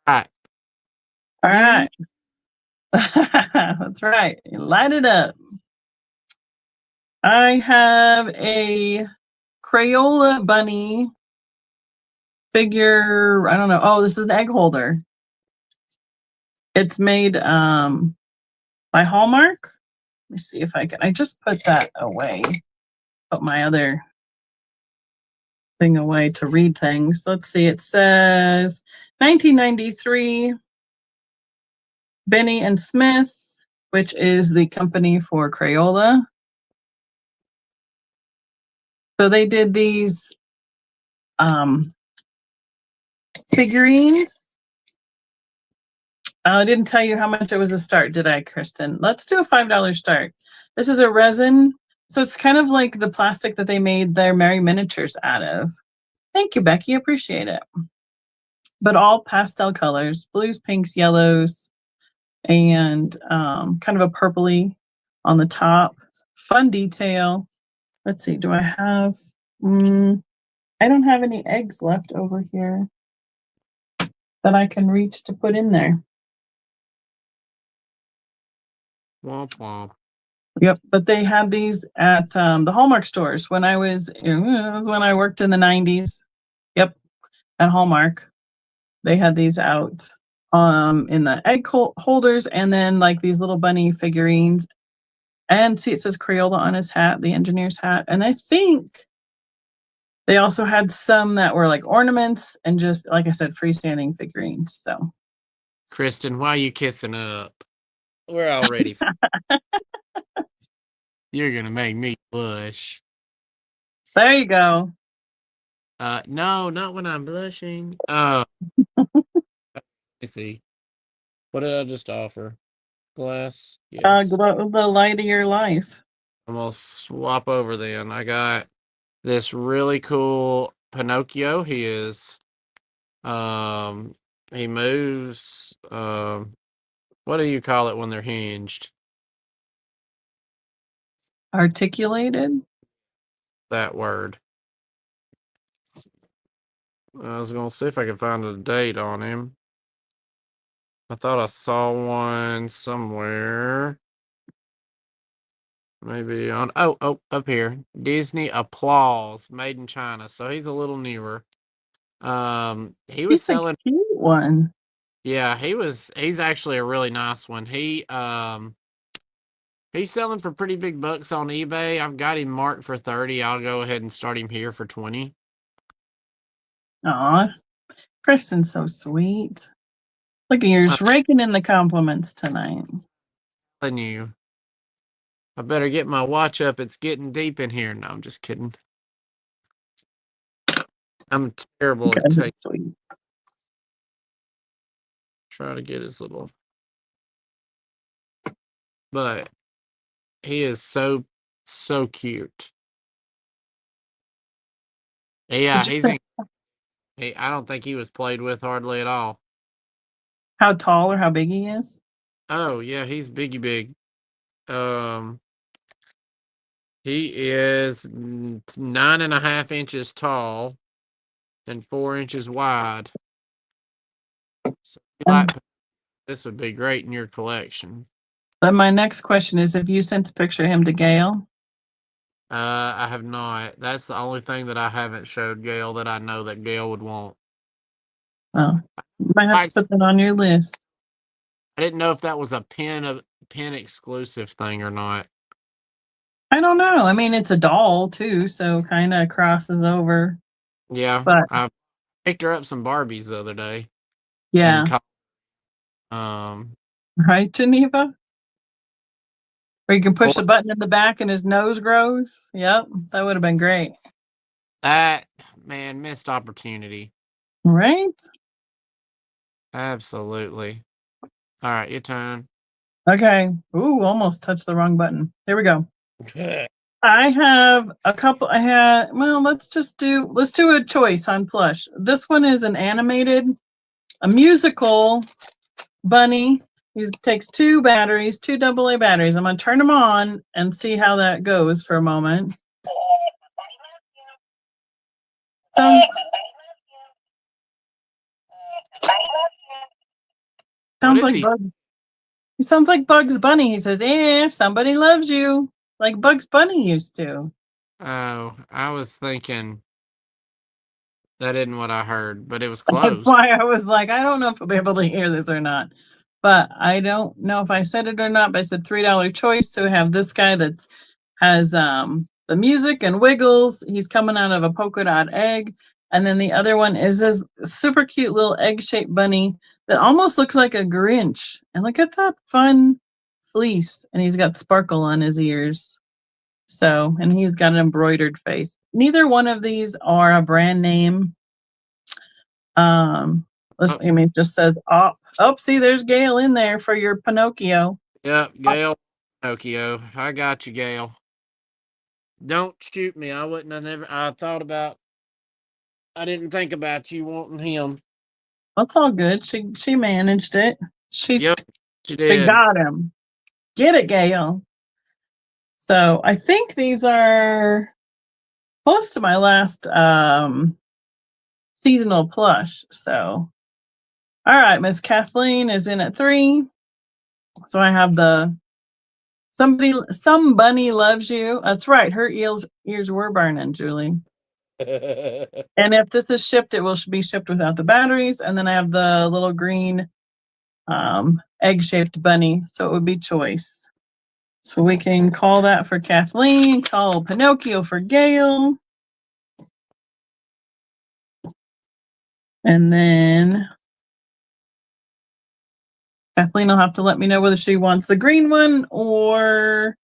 All right. That's right. Light it up. I have a Crayola bunny figure. I don't know. Oh, this is an egg holder. It's made by Hallmark. Let me see if I can. I just put that away. Put my other thing away to read things. Let's see. It says 1993. Benny and Smith, which is the company for Crayola. So they did these figurines. I didn't tell you how much it was a start, did I, Kristen? Let's do a $5 start. This is a resin. So it's kind of like the plastic that they made their Merry Miniatures out of. Thank you, Becky. Appreciate it. But all pastel colors, blues, pinks, yellows, and kind of a purpley on the top. Fun detail. Let's see, do I have, I don't have any eggs left over here that I can reach to put in there. Womp womp. Yep, but they had these at the Hallmark stores when I was, when I worked in the 90s. Yep, at Hallmark. They had these out in the egg holders, and then like these little bunny figurines. And see, it says Crayola on his hat, the engineer's hat. And I think they also had some that were like ornaments and just, like I said, freestanding figurines. So, Kristen, why are you kissing up? We're all ready. You're going to make me blush. There you go. No, not when I'm blushing. Let's see. What did I just offer? Glass? Yes. The light of your life. I'm going to swap over then. I got this really cool Pinocchio. He moves, what do you call it when they're hinged? Articulated? That word. I was going to see if I could find a date on him. I thought I saw one somewhere. Maybe on, up here. Disney Applause, made in China. So he's a little newer. He was selling a cute one. Yeah, he's actually a really nice one. He's selling for pretty big bucks on eBay. I've got him marked for 30. I'll go ahead and start him here for 20. Aw, Kristen's so sweet. Look at yours raking in the compliments tonight. Telling you, I better get my watch up. It's getting deep in here. No, I'm just kidding. I'm terrible at taking. Try to get his little, but he is so cute. Yeah, I don't think he was played with hardly at all. How tall or how big he is? Oh yeah, he's big. He is 9.5 inches tall and 4 inches wide. So this would be great in your collection. But my next question is, have you sent a picture of him to Gail? I have not. That's the only thing that I haven't showed Gail that I know that Gail would want. Oh, you might have to put that on your list. I didn't know if that was a pin exclusive thing or not. I don't know. I mean, it's a doll too, so kind of crosses over. Yeah, but I picked her up some Barbies the other day. Yeah. Right, Geneva? Where you can push the button in the back and his nose grows. Yep, that would have been great. That, man, missed opportunity. Right? Absolutely. All right, your turn. Okay. Ooh, almost touched the wrong button. Here we go. I have a couple. Let's do a choice on plush. This one is an animated, a musical bunny. He takes two AA batteries. I'm going to turn them on and see how that goes for a moment. Sounds like Bugs. He sounds like Bugs Bunny. He says, somebody loves you, like Bugs Bunny used to. Oh, I was thinking that isn't what I heard, but it was close. That's why I was like, I don't know if I'll be able to hear this or not. But I don't know if I said it or not, but I said $3 choice to have this guy that has the music and wiggles. He's coming out of a polka dot egg. And then the other one is this super cute little egg-shaped bunny that almost looks like a Grinch. And look at that fun fleece. And he's got sparkle on his ears. So, and he's got an embroidered face. Neither one of these are a brand name. It just says, see, there's Gail in there for your Pinocchio. Yep, Gail, Pinocchio. I got you, Gail. Don't shoot me. I didn't think about you wanting him. That's all good. She managed it. She did. She got him. Get it, Gail. So I think these are close to my last seasonal plush. So, all right, Miss Kathleen is in at 3. So I have the Some Bunny Loves You. That's right. Her ears were burning, Julie. And if this is shipped, it will be shipped without the batteries. And then I have the little green egg-shaped bunny, so it would be choice. So we can call that for Kathleen, call Pinocchio for Gail. And then Kathleen will have to let me know whether she wants the green one or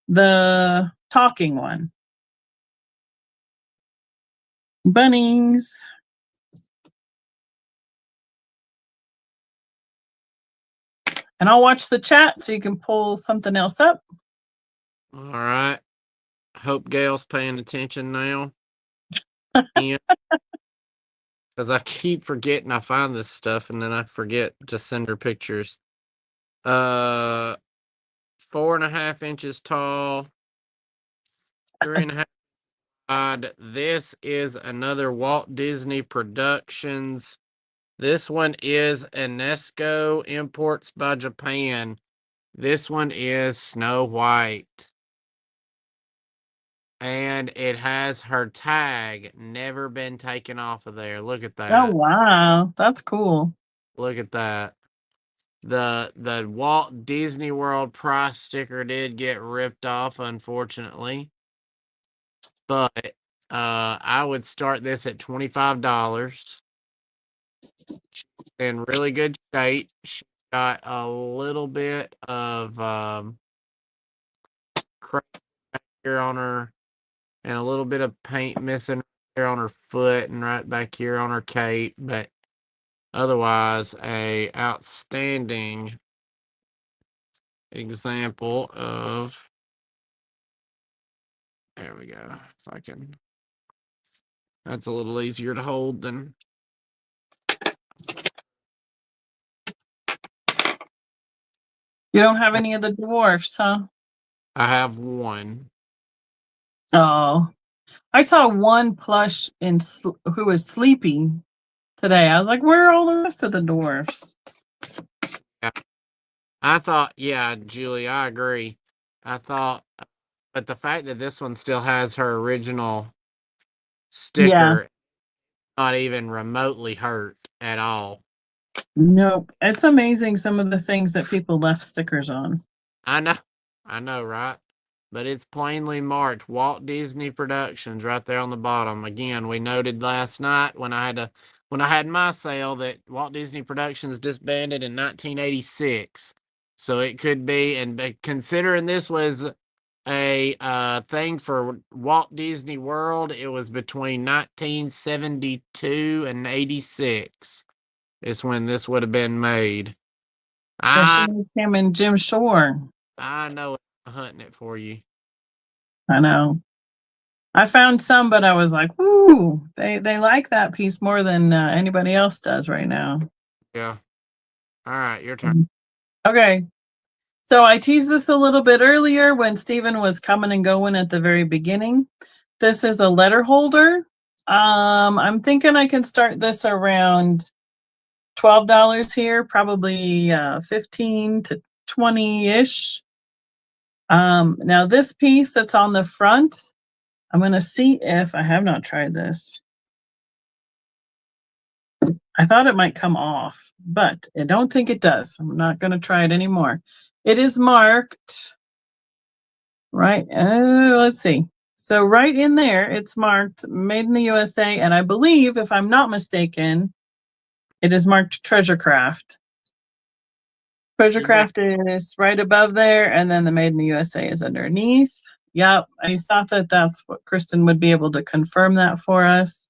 the talking one. Bunnies. And I'll watch the chat so you can pull something else up. All right. Hope Gail's paying attention now. Because I keep forgetting I find this stuff and then I forget to send her pictures. 4.5 inches tall, 3.5 wide. This is another Walt Disney Productions. This one is UNESCO Imports by Japan. This one is Snow White. And it has her tag never been taken off of there. Look at that. Oh, wow. That's cool. Look at that. The Walt Disney World price sticker did get ripped off, unfortunately. But I would start this at $25. In really good shape. She got a little bit of crack here on her and a little bit of paint missing here on her foot and right back here on her cape, but otherwise a outstanding example of, there we go. If I can, that's a little easier to hold than. You don't have any of the dwarfs, huh? I have one. Oh, I saw one plush who was sleeping today. I was like, where are all the rest of the dwarfs? Yeah. I thought, yeah, Julie, I agree. I thought, but the fact that this one still has her original sticker, not even remotely hurt at all. Nope. It's amazing some of the things that people left stickers on. I know, right? But it's plainly marked Walt Disney Productions right there on the bottom. Again, we noted last night when I had my sale that Walt Disney Productions disbanded in 1986. So it could be, and considering this was a thing for Walt Disney World, it was between 1972 and 86 is when this would have been made. Him and Jim Shore. I know I'm hunting it for you. I know. I found some, but I was like, "Ooh, they like that piece more than anybody else does right now." Yeah. All right, your turn. Okay. So I teased this a little bit earlier when Stephen was coming and going at the very beginning. This is a letter holder. I'm thinking I can start this around $12 here, probably 15 to 20-ish. Now this piece that's on the front, I'm going to see if I have not tried this. I thought it might come off, but I don't think it does. I'm not going to try it anymore. It is marked, right? Let's see. So right in there, it's marked made in the USA. And I believe, if I'm not mistaken, it is marked Treasure Craft. Treasure Craft is right above there. And then the made in the USA is underneath. Yep. I thought that that's what Kristen would be able to confirm that for us.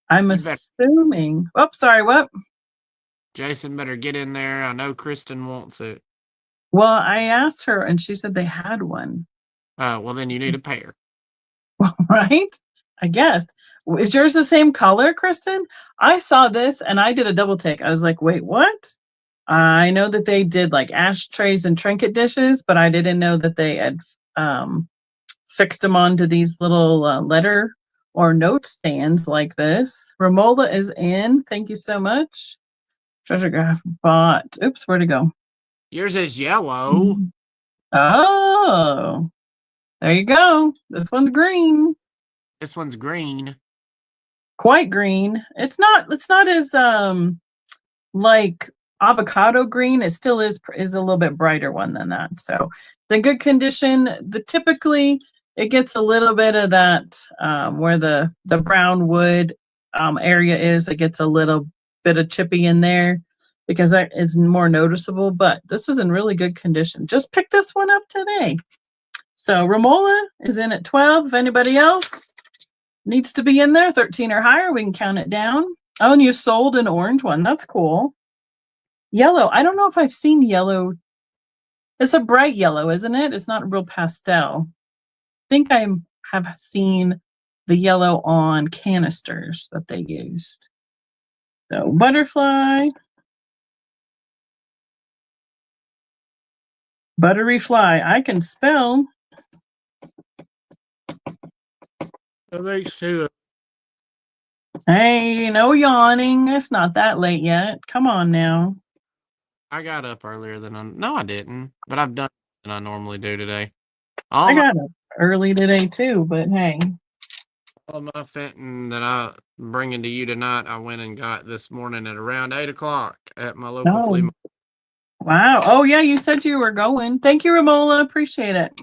I'm assuming. Oh, sorry. What? Jason better get in there. I know Kristen wants it. Well, I asked her and she said they had one. Well, then you need a pair. Right? I guess. Is yours the same color, Kristen? I saw this and I did a double take. I was like, wait, what? I know that they did like ashtrays and trinket dishes, but I didn't know that they had fixed them onto these little letter or note stands like this. Romola is in. Thank you so much. Treasure Craft bought. Oops, where'd it go? Yours is yellow. Oh, there you go. This one's green. This one's green. Quite green. It's not as like avocado green. It still is a little bit brighter one than that. So it's in good condition. Typically it gets a little bit of that where the brown wood area is. It gets a little bit of chippy in there because that is more noticeable. But this is in really good condition. Just picked this one up today. So Romola is in at 12. If anybody else needs to be in there, 13 or higher, we can count it down. Oh, and you sold an orange one. That's cool. Yellow. I don't know if I've seen yellow. It's a bright yellow, isn't it? It's not real pastel. I think I have seen the yellow on canisters that they used. So butterfly. Buttery fly. I can spell. That makes two. Hey, no yawning. It's not that late yet. Come on now. I got up earlier than no, I didn't. But I've done than I normally do today. I got up early today too, but hey. All of my Fenton that I'm bringing to you tonight, I went and got this morning at around 8 o'clock at my local flea market. Wow. Oh, yeah, you said you were going. Thank you, Romola. Appreciate it.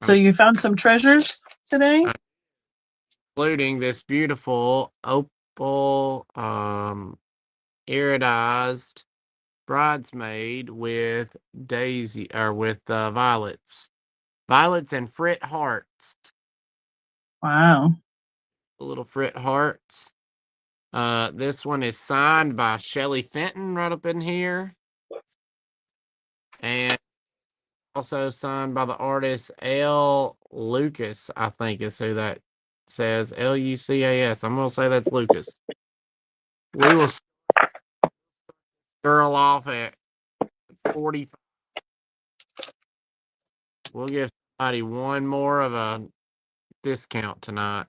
So you found some treasures today? Including this beautiful opal iridized bridesmaid with daisy or with violets and frit hearts. Wow. Little frit hearts. This one is signed by Shelly Fenton right up in here, and also signed by the artist L. Lucas. I think is who that says. Lucas. I'm gonna say that's Lucas. We will girl off at 45. We'll give somebody one more of a discount tonight.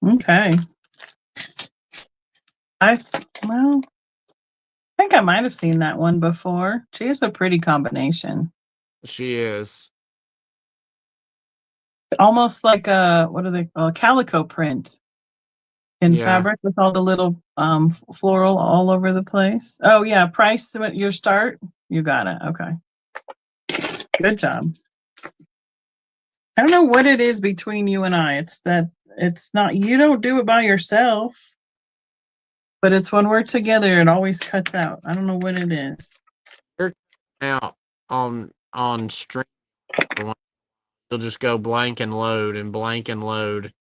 Okay. I think I might have seen that one before. She has a pretty combination. She is. Almost like a calico print in fabric with all the little floral all over the place. Oh yeah, price at your start. You got it. Okay. Good job. I don't know what it is between you and I. It's that it's not, you don't do it by yourself, but it's when we're together, it always cuts out. I don't know what it is. You're out on stream. You'll just go blank and load and blank and load.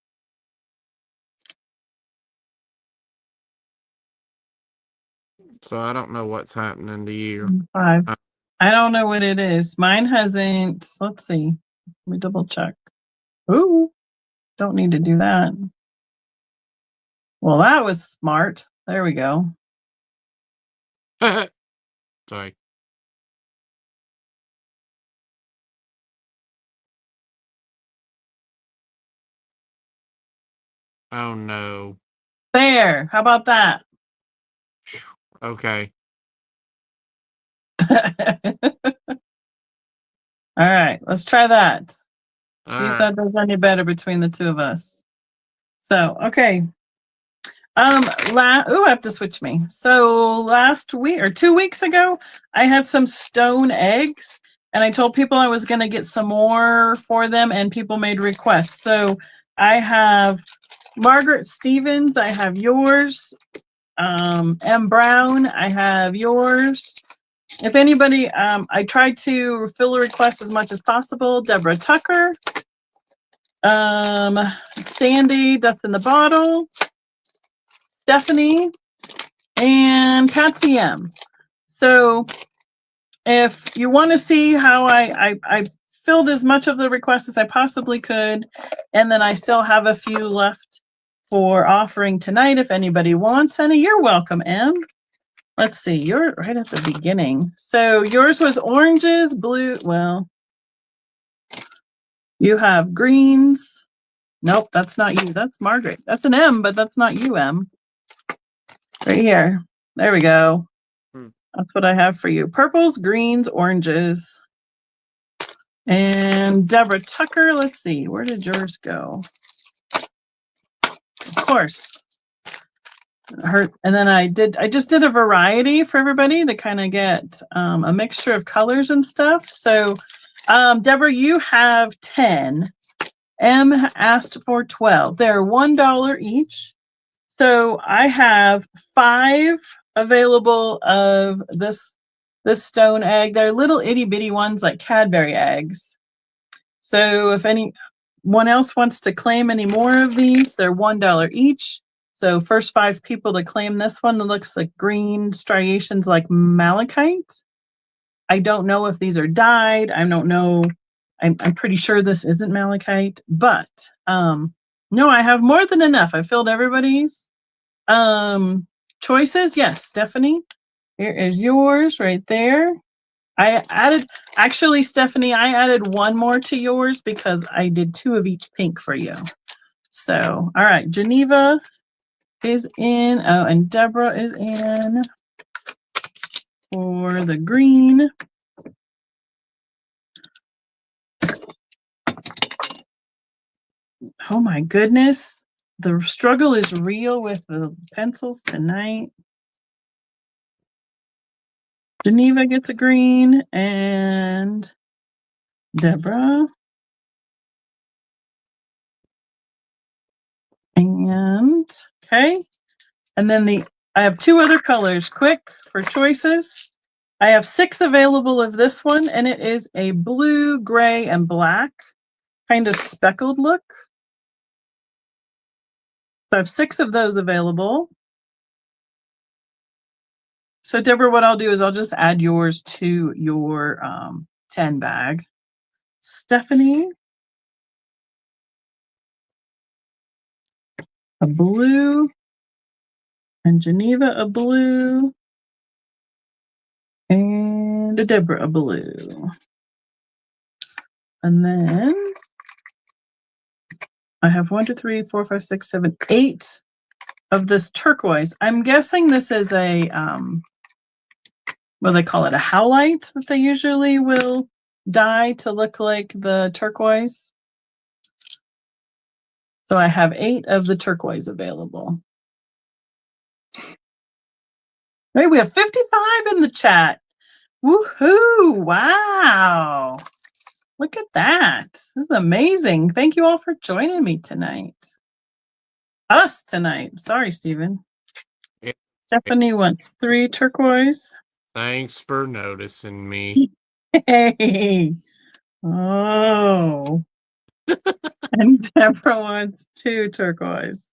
So I don't know what's happening to you. 5. I don't know what it is. Mine hasn't. Let's see. Let me double check. Ooh, don't need to do that. Well, that was smart. There we go. Sorry. Oh no. There. How about that? Okay. All right, let's try that. All See if right. that does any better between the two of us. So, okay. I have to switch me. So last week or 2 weeks ago, I had some stone eggs and I told people I was going to get some more for them and people made requests. So I have Margaret Stevens, I have yours. M. Brown, I have yours. If anybody, I tried to fill a request as much as possible. Deborah Tucker, Sandy, Death in the Bottle, Stephanie, and Patsy M. So if you want to see how I filled as much of the requests as I possibly could, and then I still have a few left for offering tonight if anybody wants any, you're welcome, M. Let's see, you're right at the beginning. So yours was oranges, blue, well, you have greens. Nope, that's not you. That's Margaret. That's an M, but that's not you, M. Right here. There we go. That's what I have for you. Purples, greens, oranges. And Deborah Tucker, let's see, where did yours go? Of course. And then I just did a variety for everybody to kind of get a mixture of colors and stuff. So Deborah, you have 10. M asked for 12. They're $1 each. So I have 5 available of this stone egg. They're little itty bitty ones like Cadbury eggs. So if anyone else wants to claim any more of these, they're $1 each. So first 5 people to claim this one that looks like green striations like malachite. I don't know if these are dyed. I don't know. I'm pretty sure this isn't malachite, but no, I have more than enough. I filled everybody's choices. Yes, Stephanie, here is yours right there. Stephanie, I added one more to yours because I did 2 of each pink for you. So, all right, Geneva is in. Oh, and Deborah is in for the green. Oh my goodness. The struggle is real with the pencils tonight. Geneva gets a green and Deborah. And okay. And then I have 2 other colors quick for choices. I have 6 available of this one, and it is a blue, gray, and black kind of speckled look. So I have 6 of those available. So Deborah, what I'll do is I'll just add yours to your 10 bag. Stephanie, a blue, and Geneva a blue, and a Deborah a blue. And then I have 1, 2, 3, 4, 5, 6, 7, 8 of this turquoise. I'm guessing this is a what do they call it? A howlite that they usually will dye to look like the turquoise. So I have 8 of the turquoise available. Right, we have 55 in the chat. Woohoo! Wow. Look at that. This is amazing. Thank you all for joining me tonight. Us tonight. Sorry, Stephen. Yeah. Stephanie wants 3 turquoise. Thanks for noticing me. Hey. Oh. And Deborah wants 2 turquoise.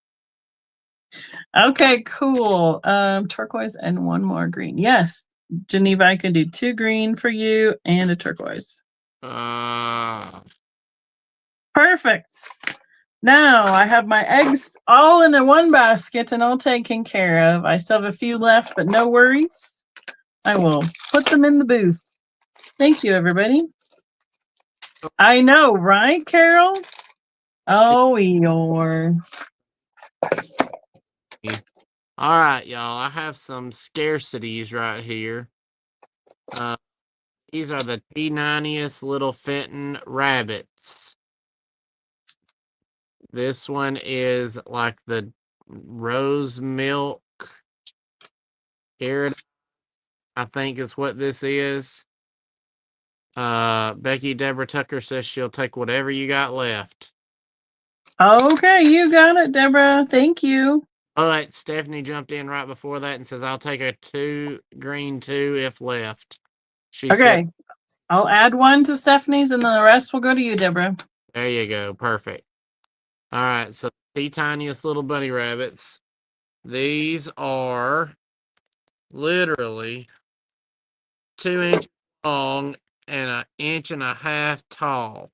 Okay, cool. Turquoise and 1 more green. Yes, Geneva, I can do 2 green for you and a turquoise. Perfect. Now I have my eggs all in a 1 basket and all taken care of. I still have a few left, but no worries. I will put them in the booth. Thank you, everybody. I know, right, Carol? Oh, Eeyore. All right, y'all. I have some scarcities right here. These are the T90th little Fenton rabbits. This one is like the rose milk carrot, I think is what this is. Becky Deborah Tucker says she'll take whatever you got left. Okay, you got it, Deborah. Thank you. All right, Stephanie jumped in right before that and says, I'll take a 2 green 2 if left. She said, I'll add 1 to Stephanie's and then the rest will go to you, Deborah. There you go. Perfect. All right, so the tiniest little bunny rabbits. These are literally 2 inches long and 1.5 inches tall.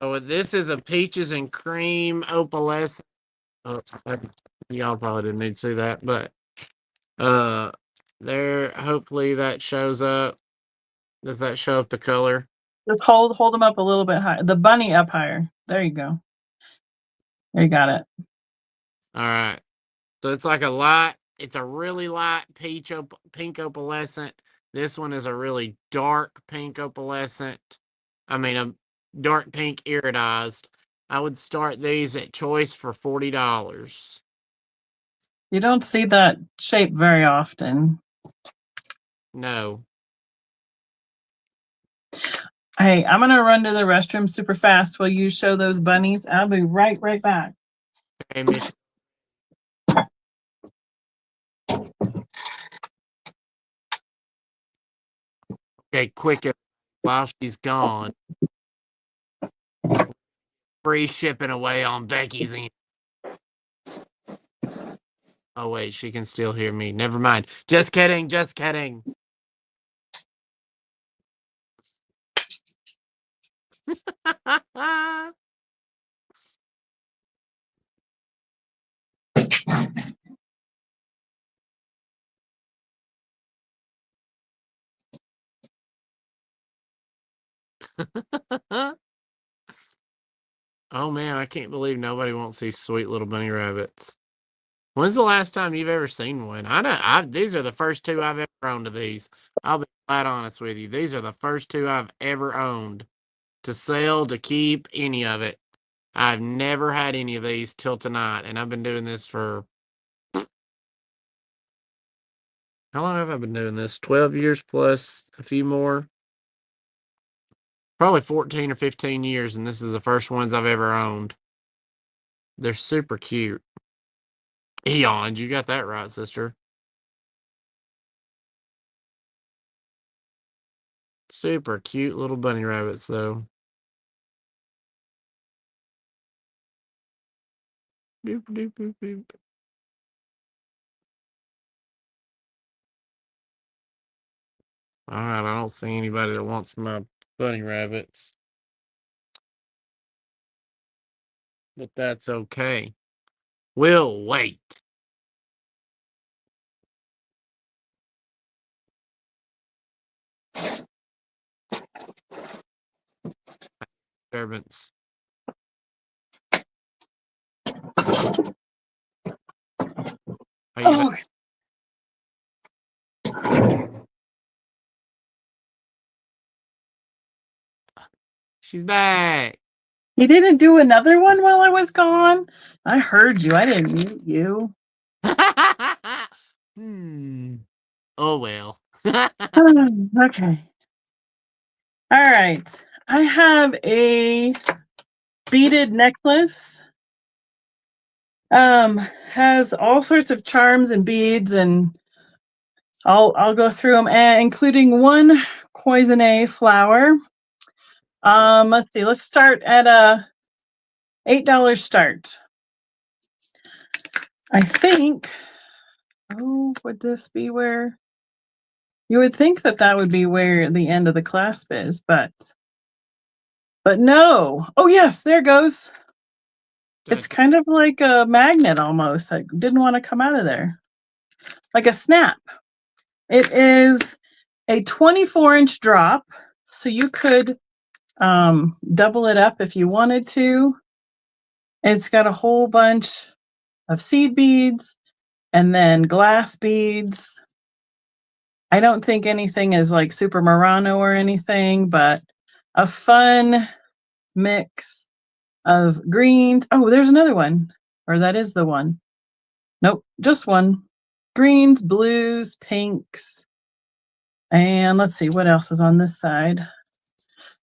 So this is a peaches and cream opalescent. Oh, y'all probably didn't need to see that, but there. Hopefully that shows up. Does that show up the color? Just hold them up a little bit higher. The bunny up higher. There you go. There you got it. All right. So it's like it's a really light pink opalescent. This one is a really dark pink opalescent. I mean, a dark pink iridized. I would start these at choice for $40. You don't see that shape very often. No. Hey, I'm gonna run to the restroom super fast while you show those bunnies. I'll be right back. Hey, Miss. Okay, quick while she's gone. Free shipping away on Becky's end. Oh wait, she can still hear me. Never mind. Just kidding. Just kidding. Oh man, I can't believe nobody wants these sweet little bunny rabbits. When's the last time you've ever seen one? These are the first two I've ever owned of these. I'll be flat honest with you. These are the first two I've ever owned. To sell, to keep, any of it. I've never had any of these till tonight, and I've been doing this for... How long have I been doing this? 12 years plus a few more? Probably 14 or 15 years, and this is the first ones I've ever owned. They're super cute. Eons, you got that right, sister. Super cute little bunny rabbits, though. Doop, doop, doop, doop. All right, I don't see anybody that wants my bunny rabbits. But that's okay. We'll wait. Disturbance. Oh. She's back. You didn't do another one while I was gone? I heard you. I didn't mute you. Oh, well. Okay. All right. I have a beaded necklace. Has all sorts of charms and beads, and I'll go through them, including one cloisonne flower. Let's see. Let's start at a $8 start. I think. Oh, would this be where? You would think that would be where the end of the clasp is, but no. Oh yes, there goes. It's kind of like a magnet almost. I didn't want to come out of there. Like a snap. It is a 24-inch drop, so you could double it up if you wanted to. It's got a whole bunch of seed beads and then glass beads. I don't think anything is like super Murano or anything, but a fun mix of greens. Oh, there's another one. Or that is the one. Nope, just one. Greens, blues, pinks. And let's see what else is on this side.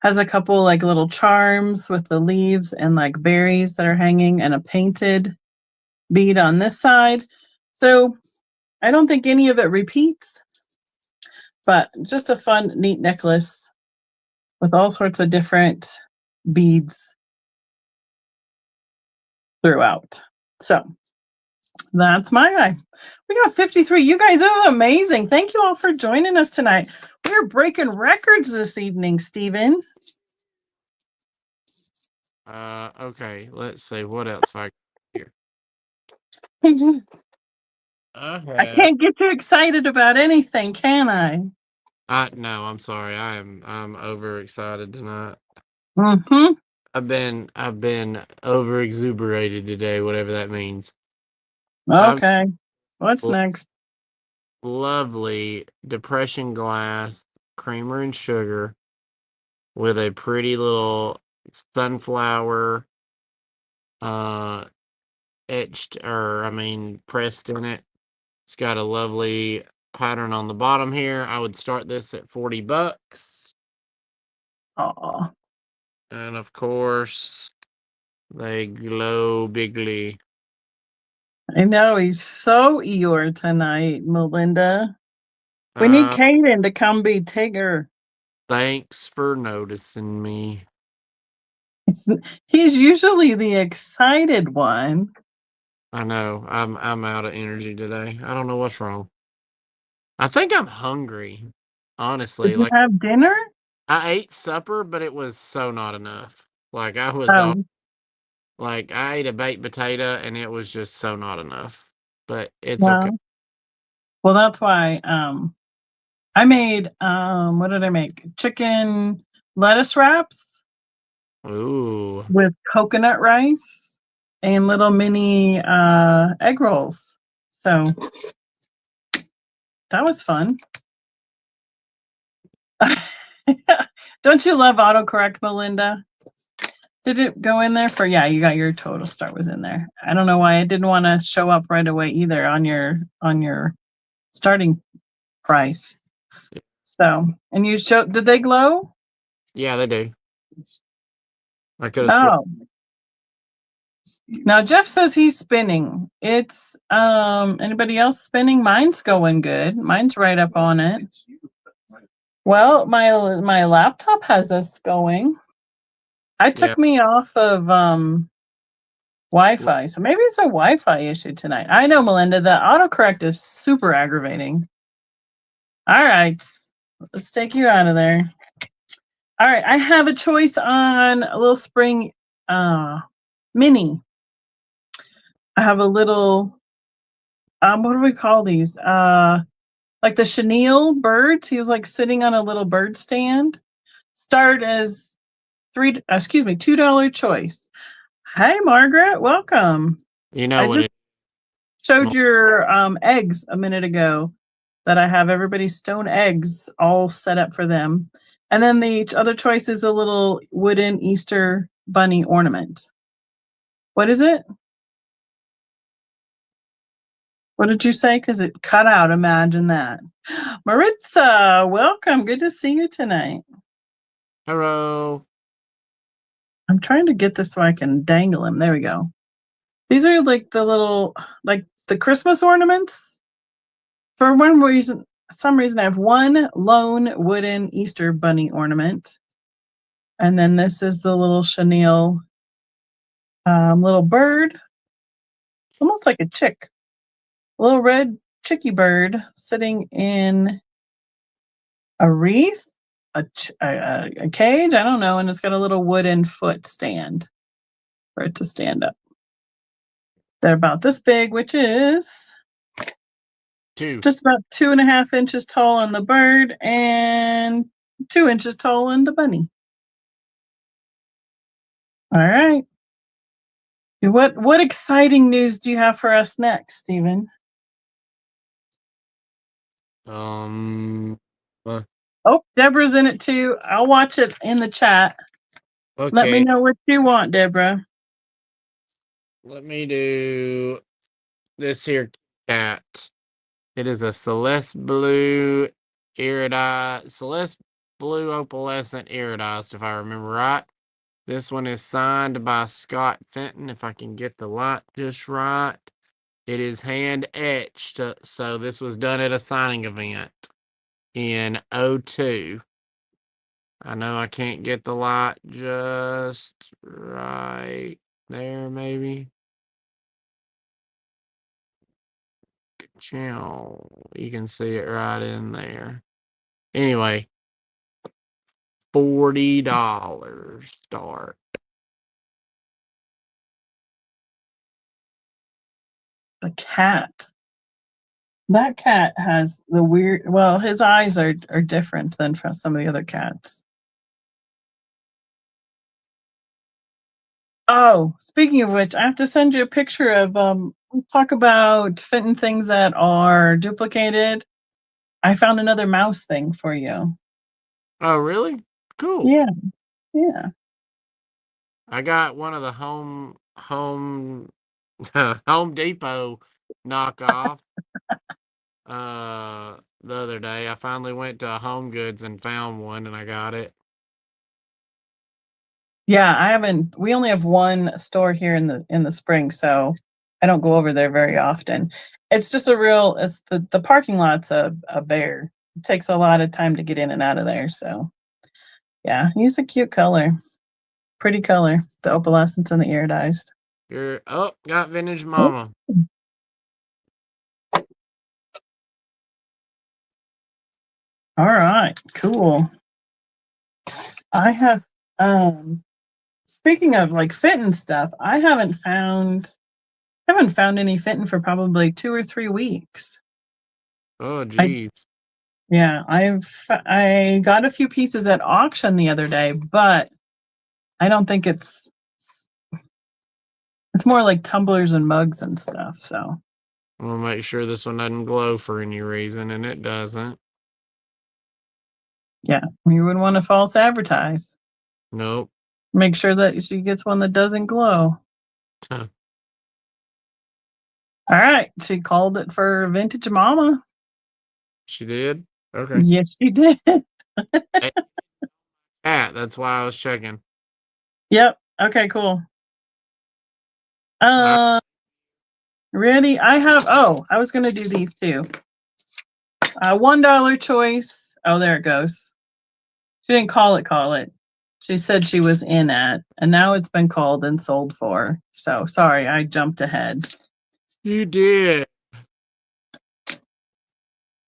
Has a couple like little charms with the leaves and like berries that are hanging, and a painted bead on this side. So I don't think any of it repeats, but just a fun, neat necklace with all sorts of different beads throughout. So that's my guy. We got 53. You guys are amazing. Thank you all for joining us tonight. We're breaking records this evening, Stephen. Okay, let's see what else I got here. I can't get too excited about anything, can I? No, I'm sorry. I'm overexcited tonight. Mm-hmm. I've been over exuberated today, whatever that means. Okay. What's next? Lovely depression glass creamer and sugar with a pretty little sunflower pressed in it. It's got a lovely pattern on the bottom here. I would start this at $40. Oh. And of course, they glow bigly. I know, he's so Eeyore tonight, Melinda. We need Kaden to come be Tigger. Thanks for noticing me. He's usually the excited one. I know. I'm out of energy today. I don't know what's wrong. I think I'm hungry. Honestly, Did you have dinner? I ate supper, but it was so not enough. Like I ate a baked potato and it was just so not enough. But it's okay. Well, that's why I made what did I make? Chicken lettuce wraps. Ooh. With coconut rice and little mini egg rolls. So that was fun. Don't you love autocorrect, Melinda? Did it go in there for, yeah, you got your total start was in there. I don't know why it didn't want to show up right away either on your starting price. So, and you showed, did they glow? Yeah, they do. I could have. Oh. Now Jeff says he's spinning. It's anybody else spinning? Mine's going good. Mine's right up on it. Well, my laptop has us going. I took me off of Wi-Fi, so maybe it's a Wi-Fi issue tonight. I know, Melinda, the autocorrect is super aggravating. All right, let's take you out of there. All right, I have a choice on a little spring mini. I have a little what do we call these? Like the chenille birds. He's like sitting on a little bird stand. Start as $2 choice. Hi, Margaret. Welcome. You know what it showed your eggs a minute ago that I have everybody's stone eggs all set up for them. And then the other choice is a little wooden Easter bunny ornament. What is it? What did you say? Because it cut out. Imagine that. Maritza, welcome. Good to see you tonight. Hello. I'm trying to get this so I can dangle him. There we go. These are like the little, like the Christmas ornaments. For some reason, I have one lone wooden Easter bunny ornament. And then this is the little chenille little bird. Almost like a chick. A little red chicky bird sitting in a wreath, a cage, I don't know, and it's got a little wooden foot stand for it to stand up. They're about this big, which is just about 2.5 inches tall on the bird and 2 inches tall on the bunny. All right. What exciting news do you have for us next, Stephen? Oh, Deborah's in it too. I'll watch it in the chat. Okay. Let me know what you want, Deborah. Let me do this here cat. It is a Celeste Blue Opalescent Iridized, if I remember right. This one is signed by Scott Fenton, if I can get the light just right. It is hand etched, so this was done at a signing event in 2002. I know I can't get the light just right there, maybe. You can see it right in there. Anyway, $40 start. The cat. That cat has the weird, well, his eyes are different than from some of the other cats. Oh, speaking of which, I have to send you a picture of talk about fitting things that are duplicated. I found another mouse thing for you. Oh, really? Cool. Yeah. Yeah. I got one of the home Home Depot knockoff. The other day, I finally went to Home Goods and found one, and I got it. Yeah, I haven't. We only have one store here in the spring, so I don't go over there very often. It's just it's the parking lot's a bear. It takes a lot of time to get in and out of there. So yeah, he's a cute color, pretty color. The opalescence and the iridized. Got Vintage Mama. All right, cool. I have speaking of like fitting stuff, I haven't found any fitting for probably 2 or 3 weeks. Oh geez. Yeah, I got a few pieces at auction the other day, but I don't think it's more like tumblers and mugs and stuff. So I'm gonna make sure this one doesn't glow for any reason, and it doesn't. yeah, you wouldn't want to false advertise. Nope. Make sure that she gets one that doesn't glow. All right, she called it for Vintage Mama. She did? Okay. Yes, she did. Hey, that's why I was checking. Yep. Okay, cool. Ready? I was gonna do these too. $1 choice. Oh, there it goes. She didn't call it. She said she was in at, and now it's been called and sold for. So sorry, I jumped ahead. You did.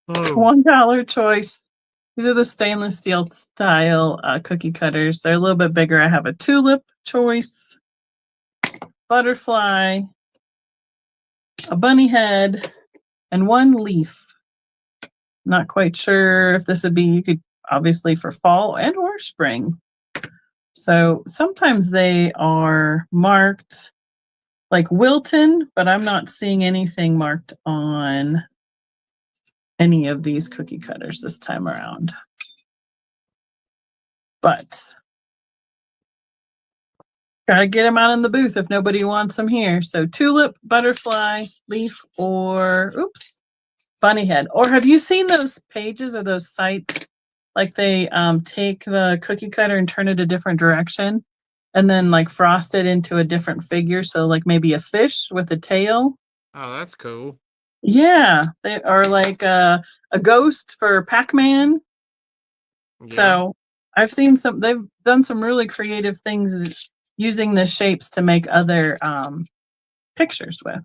Oh. $1 choice. These are the stainless steel style cookie cutters. They're a little bit bigger. I have a tulip choice, butterfly, a bunny head, and one leaf. Not quite sure if this would be, you could obviously for fall and or spring. So sometimes they are marked like Wilton, but I'm not seeing anything marked on any of these cookie cutters this time around. But gotta get them out in the booth if nobody wants them here. So tulip, butterfly, leaf, or bunny head. Or have you seen those pages or those sites? Like they take the cookie cutter and turn it a different direction and then like frost it into a different figure. So like maybe a fish with a tail. Oh, that's cool. Yeah. They are like a ghost for Pac-Man. Yeah. So I've seen they've done some really creative things using the shapes to make other pictures with.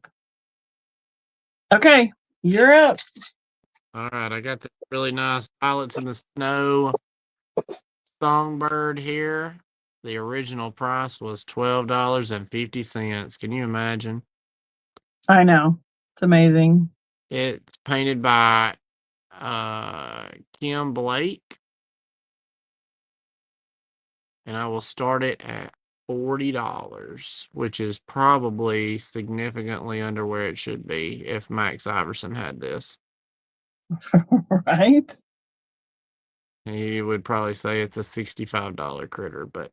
Okay, you're up. All right, I got the really nice Violets in the Snow songbird here. The original price was $12.50. Can you imagine? I know. It's amazing. It's painted by Kim Blake. And I will start it at $40, which is probably significantly under where it should be if Max Iverson had this. Right? He would probably say it's a $65 critter, but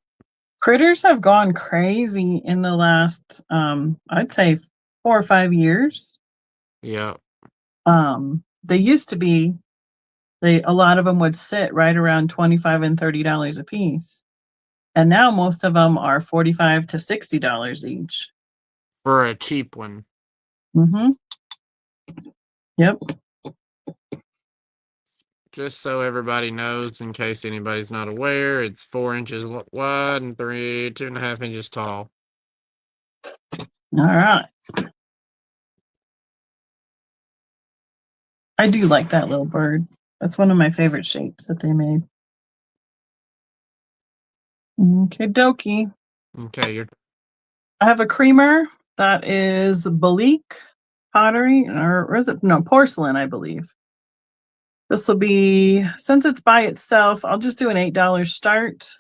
Critters have gone crazy in the last I'd say 4 or 5 years. yeah. They used to be a lot of them would sit right around $25 and $30 a piece. And now most of them are $45 to $60 each. For a cheap one. Mm-hmm. Yep. Just so everybody knows, in case anybody's not aware, it's 4 inches wide and 2.5 inches tall. All right. I do like that little bird. That's one of my favorite shapes that they made. Okay, dokie. Okay, I have a creamer that is Balik pottery, or is it? No, porcelain, I believe. This will be, since it's by itself, I'll just do an $8 start.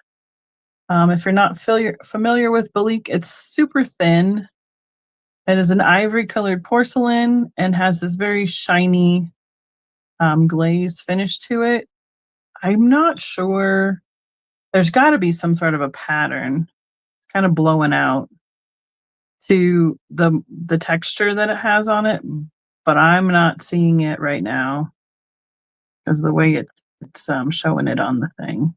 If you're not familiar with Balik, it's super thin. It is an ivory colored porcelain and has this very shiny glaze finish to it. I'm not sure. There's got to be some sort of a pattern. It's kind of blowing out. to the texture that it has on it, but I'm not seeing it right now because the way it's showing it on the thing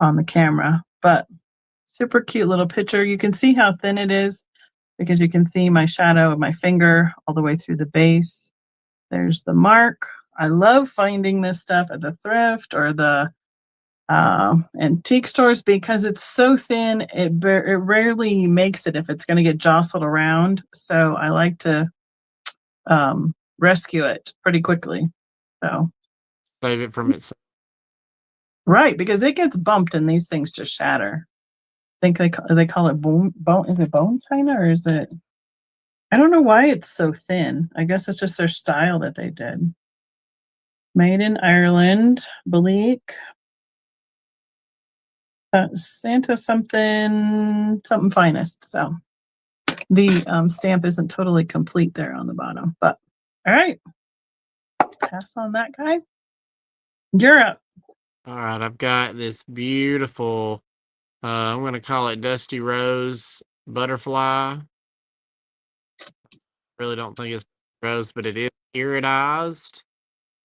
on the camera. But super cute little picture. You can see how thin it is because you can see my shadow of my finger all the way through the base. There's the mark. I love finding this stuff at the thrift or the antique stores because it's so thin. It rarely makes it if it's going to get jostled around. So I like to rescue it pretty quickly. So save it from itself. Right, because it gets bumped and these things just shatter. I think they call it bone. Is it bone china or is it? I don't know why it's so thin. I guess it's just their style that they did. Made in Ireland, Bleak. Santa something finest. So the stamp isn't totally complete there on the bottom, but all right. Pass on that guy. You're up. All right, I've got this beautiful, I'm going to call it Dusty Rose butterfly. Really don't think it's rose, but it is iridized.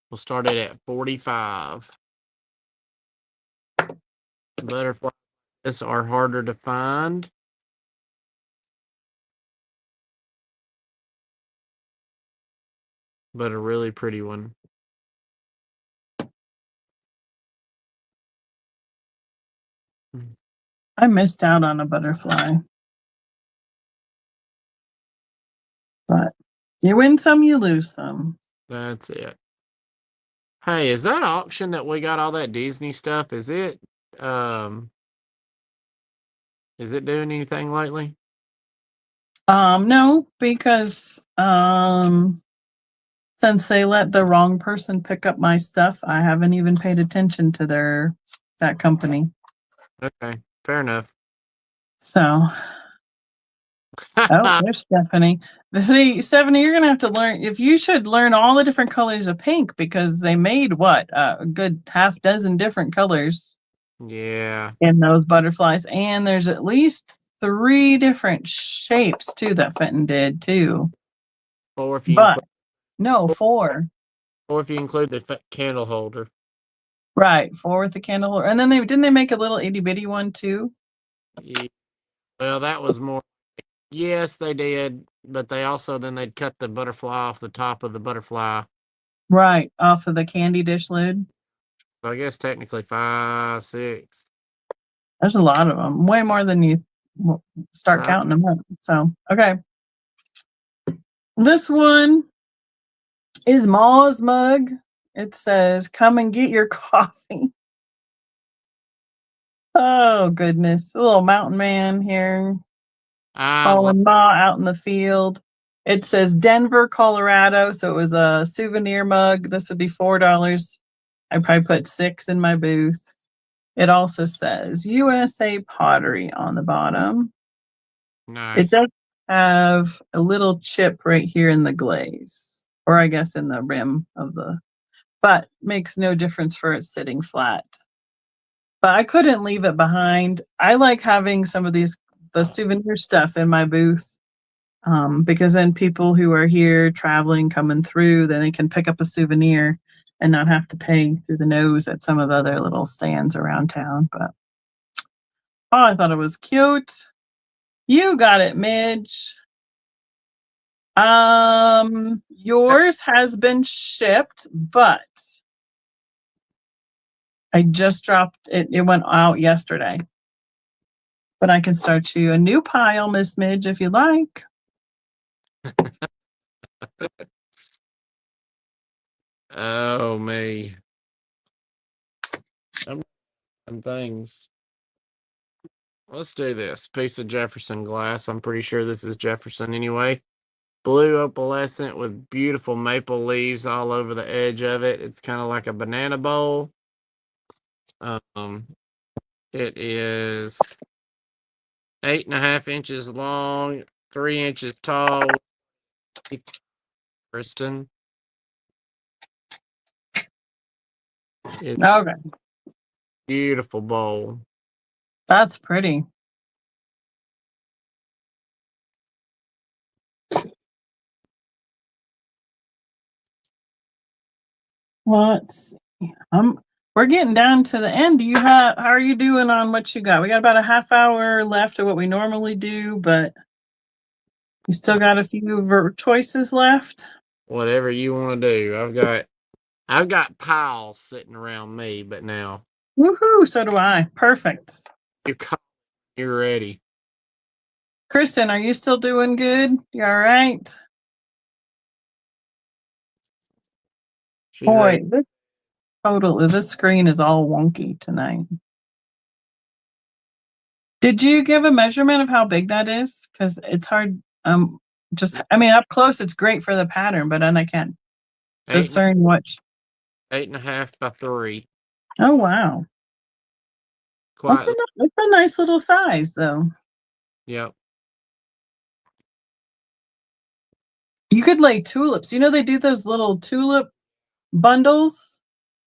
We'll start it at 45. Butterflies are harder to find. But a really pretty one. I missed out on a butterfly. But you win some, you lose some. That's it. Hey, is that auction that we got all that Disney stuff? Is it doing anything lately? No, because since they let the wrong person pick up my stuff, I haven't even paid attention to that company. Okay, fair enough. So oh, there's Stephanie. See, Stephanie, you're gonna have to learn if you should learn all the different colors of pink because they made what a good half dozen different colors. Yeah. In those butterflies, and there's at least 3 different shapes too that Fenton did too. 4 if you But include, no, 4. 4 if you include the candle holder. Right, 4 with the candle holder, and then they make a little itty bitty one too. Yeah. Well, that was more. Yes, they did, but they also then they'd cut the butterfly off the top of the butterfly. Right, off of the candy dish lid. So I guess technically 5, 6. There's a lot of them, way more than you start Right. counting them up. So, okay. This one is Ma's mug. It says, "Come and get your coffee." Oh, goodness. A little mountain man here. Calling Ma out in the field. It says Denver, Colorado. So it was a souvenir mug. This would be $4. I probably put 6 in my booth. It also says USA Pottery on the bottom. Nice. It does have a little chip right here in the glaze, or I guess in the rim of but makes no difference for it sitting flat. But I couldn't leave it behind. I like having some of the souvenir stuff in my booth because then people who are here traveling, coming through, then they can pick up a souvenir and not have to pay through the nose at some of the other little stands around town. But oh, I thought it was cute. You got it, Midge. Yours has been shipped, but I just dropped it. It went out yesterday. But I can start you a new pile, Miss Midge, if you like. Oh, me. I'm things. Let's do this. Piece of Jefferson glass. I'm pretty sure this is Jefferson anyway. Blue opalescent with beautiful maple leaves all over the edge of it. It's kind of like a banana bowl. It is 8.5 inches long, 3 inches tall. Kristen. It's Okay. beautiful bowl. That's pretty. Let's see. We're getting down to the end. How are you doing on what you got? We got about a half hour left of what we normally do, but you still got a few choices left. Whatever you want to do. I've got piles sitting around me, but now. Woohoo! So do I. Perfect. You're ready. Kristen, are you still doing good? You all right? She's ready. This screen is all wonky tonight. Did you give a measurement of how big that is? Because it's hard. Up close, it's great for the pattern, but then I can't discern what. 8.5 by 3. Oh wow! That's a nice little size, though. Yep. You could lay tulips. You know they do those little tulip bundles.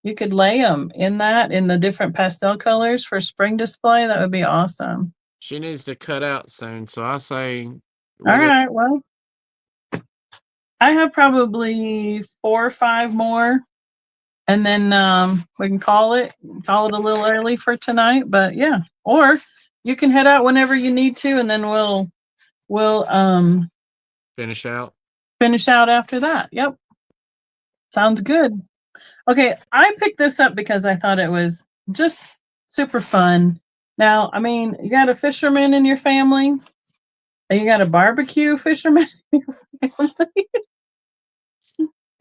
You could lay them in the different pastel colors for spring display. That would be awesome. She needs to cut out soon, so I say. All right. Well, I have probably 4 or 5 more, and then we can call it a little early for tonight. But yeah, or you can head out whenever you need to, and then we'll finish out after that. Yep, sounds good. Okay, I picked this up because I thought it was just super fun. Now, I mean, you got a fisherman in your family, and you got a barbecue fisherman in your family.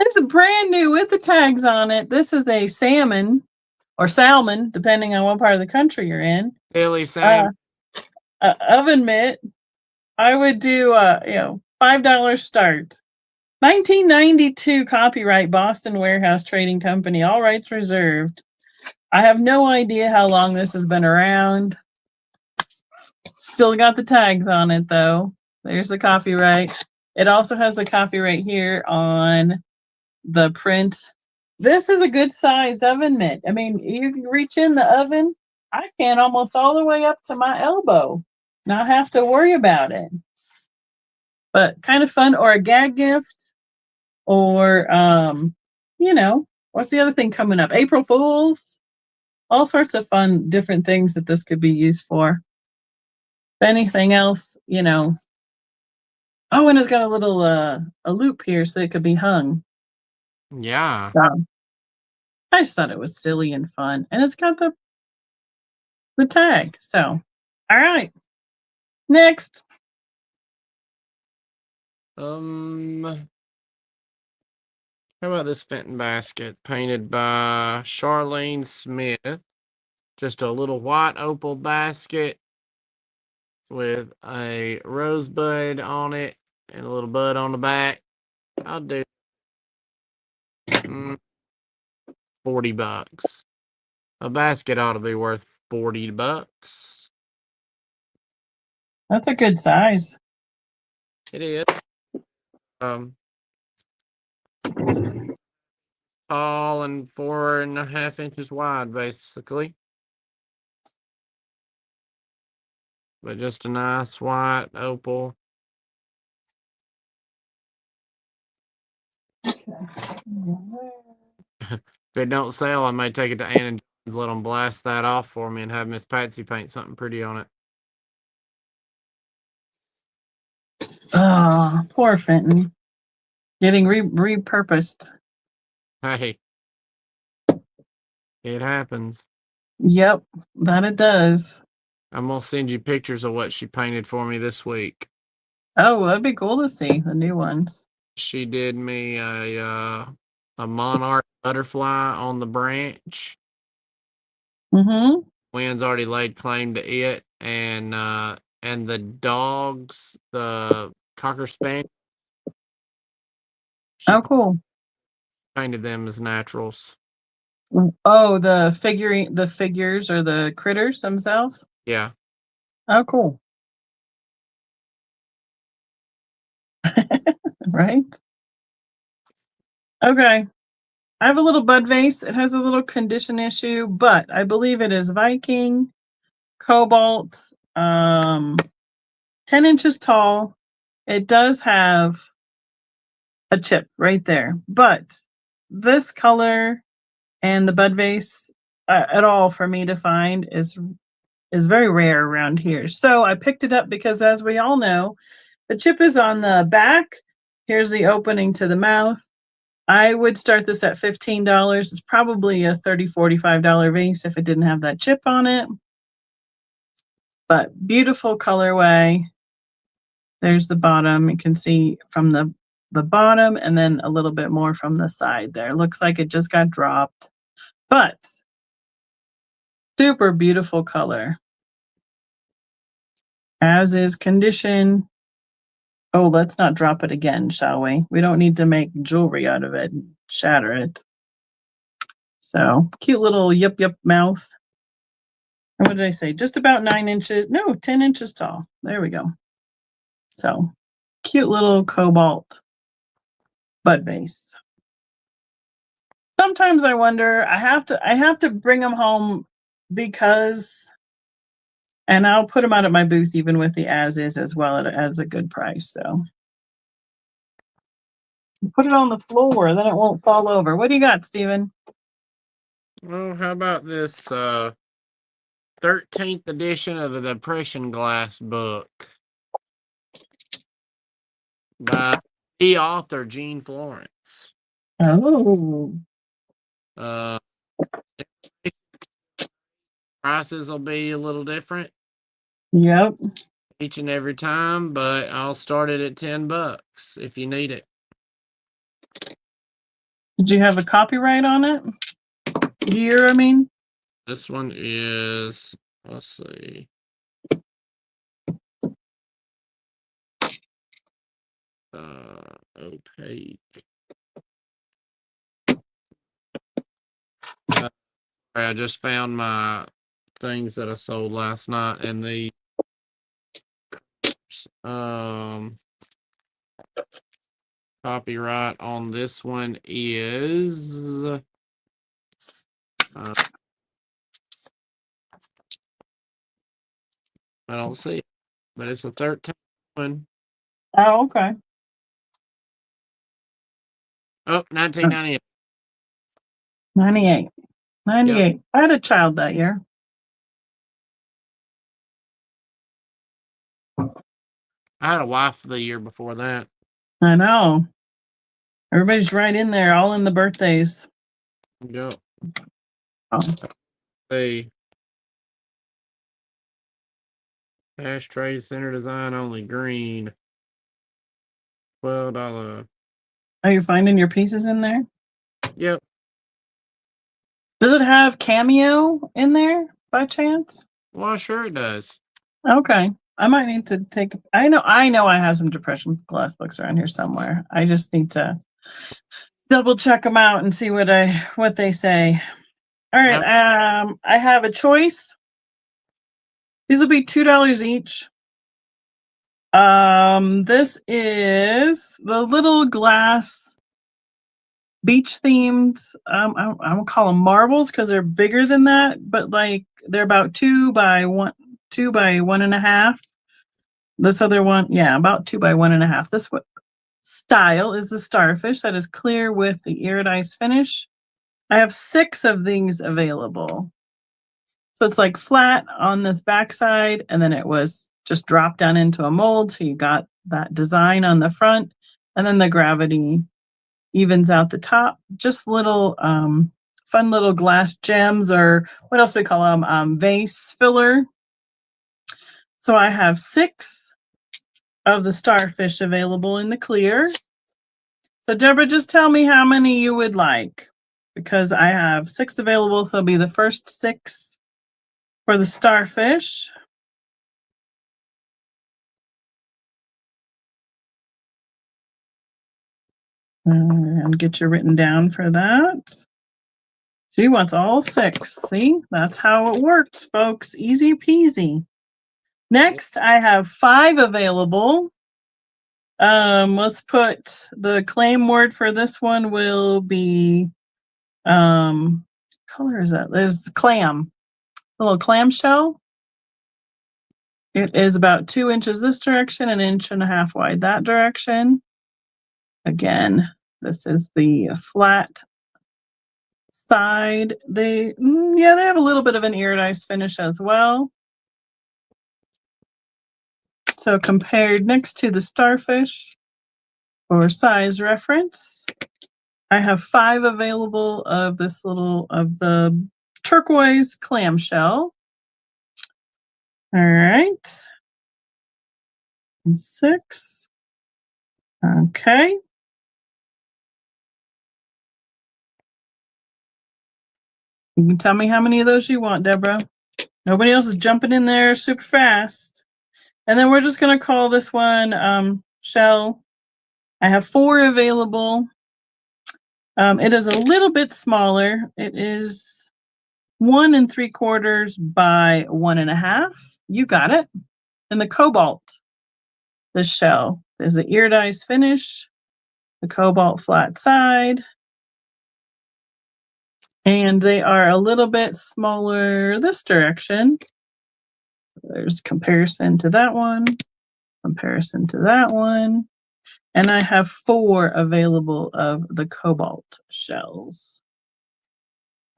It's a brand new with the tags on it. This is a salmon, or salmon, depending on what part of the country you're in. Silly salmon. Oven mitt. I would do $5 start. 1992 copyright, Boston Warehouse Trading Company, all rights reserved. I have no idea how long this has been around. Still got the tags on it, though. There's the copyright. It also has a copyright here on the print. This is a good sized oven mitt. I mean, you can reach in the oven. I can almost all the way up to my elbow. Not have to worry about it. But kind of fun, or a gag gift, or what's the other thing coming up? April Fools. All sorts of fun, different things that this could be used for. If anything else, Oh, and it's got a little a loop here so it could be hung. Yeah. I just thought it was silly and fun. And it's got the tag. So, all right. Next. How about this Fenton basket painted by Charlene Smith? Just a little white opal basket with a rosebud on it and a little bud on the back. I'll do $40. A basket ought to be worth $40. That's a good size. It is. Tall and 4.5 inches wide, basically. But just a nice white opal. If it don't sell, I may take it to Ann and John's, let them blast that off for me, and have Miss Patsy paint something pretty on it. Oh, poor Fenton. Getting repurposed. Hey, it happens. Yep, that it does. I'm going to send you pictures of what she painted for me this week. Oh, that'd be cool to see the new ones. She did me a monarch butterfly on the branch. Mm-hmm. Wynn's already laid claim to it, and the dogs, the Cocker Spaniel. Oh, cool. Painted them as naturals. Oh, the figures or the critters themselves? Yeah. Oh, cool. Right? Okay. I have a little bud vase. It has a little condition issue, but I believe it is Viking Cobalt, 10 inches tall. It does have a chip right there, but this color and the bud vase at all for me to find is very rare around here. So I picked it up because, as we all know, the chip is on the back. Here's the opening to the mouth. I would start this at $15. It's probably a $30, $45 vase if it didn't have that chip on it. But beautiful colorway. There's the bottom. You can see from the bottom and then a little bit more from the side there. Looks like it just got dropped. But super beautiful color. As is condition. Oh, let's not drop it again, shall we? We don't need to make jewelry out of it and shatter it. So cute little yip mouth. And what did I say? Just about 9 inches. No, 10 inches tall. There we go. So cute little cobalt bud vase. Sometimes I wonder, I have to bring them home because, and I'll put them out at my booth even with the as is as well at a good price. So put it on the floor, then it won't fall over. What do you got, Steven? Well, how about this 13th edition of the Depression Glass book by the author Gene Florence. Oh. Prices will be a little different. Yep. Each and every time, but I'll start it at $10 if you need it. Did you have a copyright on it? Year, I mean? This one is, let's see. Opaque. I just found my things that I sold last night, and the copyright on this one is I don't see it, but it's a 13th one. Oh, okay. Oh, 1998. 98. Yep. I had a child that year. I had a wife the year before that. I know. Everybody's right in there, all in the birthdays. Yep. Oh. Hey. Ashtray center design only green. $12. Are you finding your pieces in there? Yep. Does it have Cameo in there by chance? Well, sure it does. Okay. I might need to take. I know I have some Depression glass books around here somewhere. I just need to double check them out and see what they say. All right. Yep. I have a choice. These will be $2 each. This is the little glass beach themed. I don't call them marbles because they're bigger than that, but like they're about 2 by 1.5. This other one, yeah, about 2 by 1.5. This style is the starfish that is clear with the iridized finish. I have 6 of these available. So it's like flat on this backside, and then it was just dropped down into a mold. So you got that design on the front, and then the gravity evens out the top. Just little fun little glass gems, or what else we call them, vase filler. So I have 6 of the starfish available in the clear. So Deborah, just tell me how many you would like, because I have 6 available. So it'll be the first 6 for the starfish. And get you written down for that. She wants all 6. See, that's how it works, folks. Easy peasy. Next, I have 5 available. Let's put the claim word for this one will be color is that? There's clam. A little clamshell. It is about 2 inches this direction, 1.5 inches wide that direction. Again, this is the flat side, they have a little bit of an iridized finish as well. So compared next to the starfish for size reference, I have 5 available of the turquoise clamshell. All right. 6. Okay. You can tell me how many of those you want, Deborah. Nobody else is jumping in there super fast. And then we're just going to call this one shell. I have 4 available. It is a little bit smaller. It is 1 3/4 by 1.5. You got it. And the cobalt, the shell. There's the iridized finish, the cobalt flat side. And they are a little bit smaller this direction. There's comparison to that one, comparison to that one. And I have 4 available of the cobalt shells.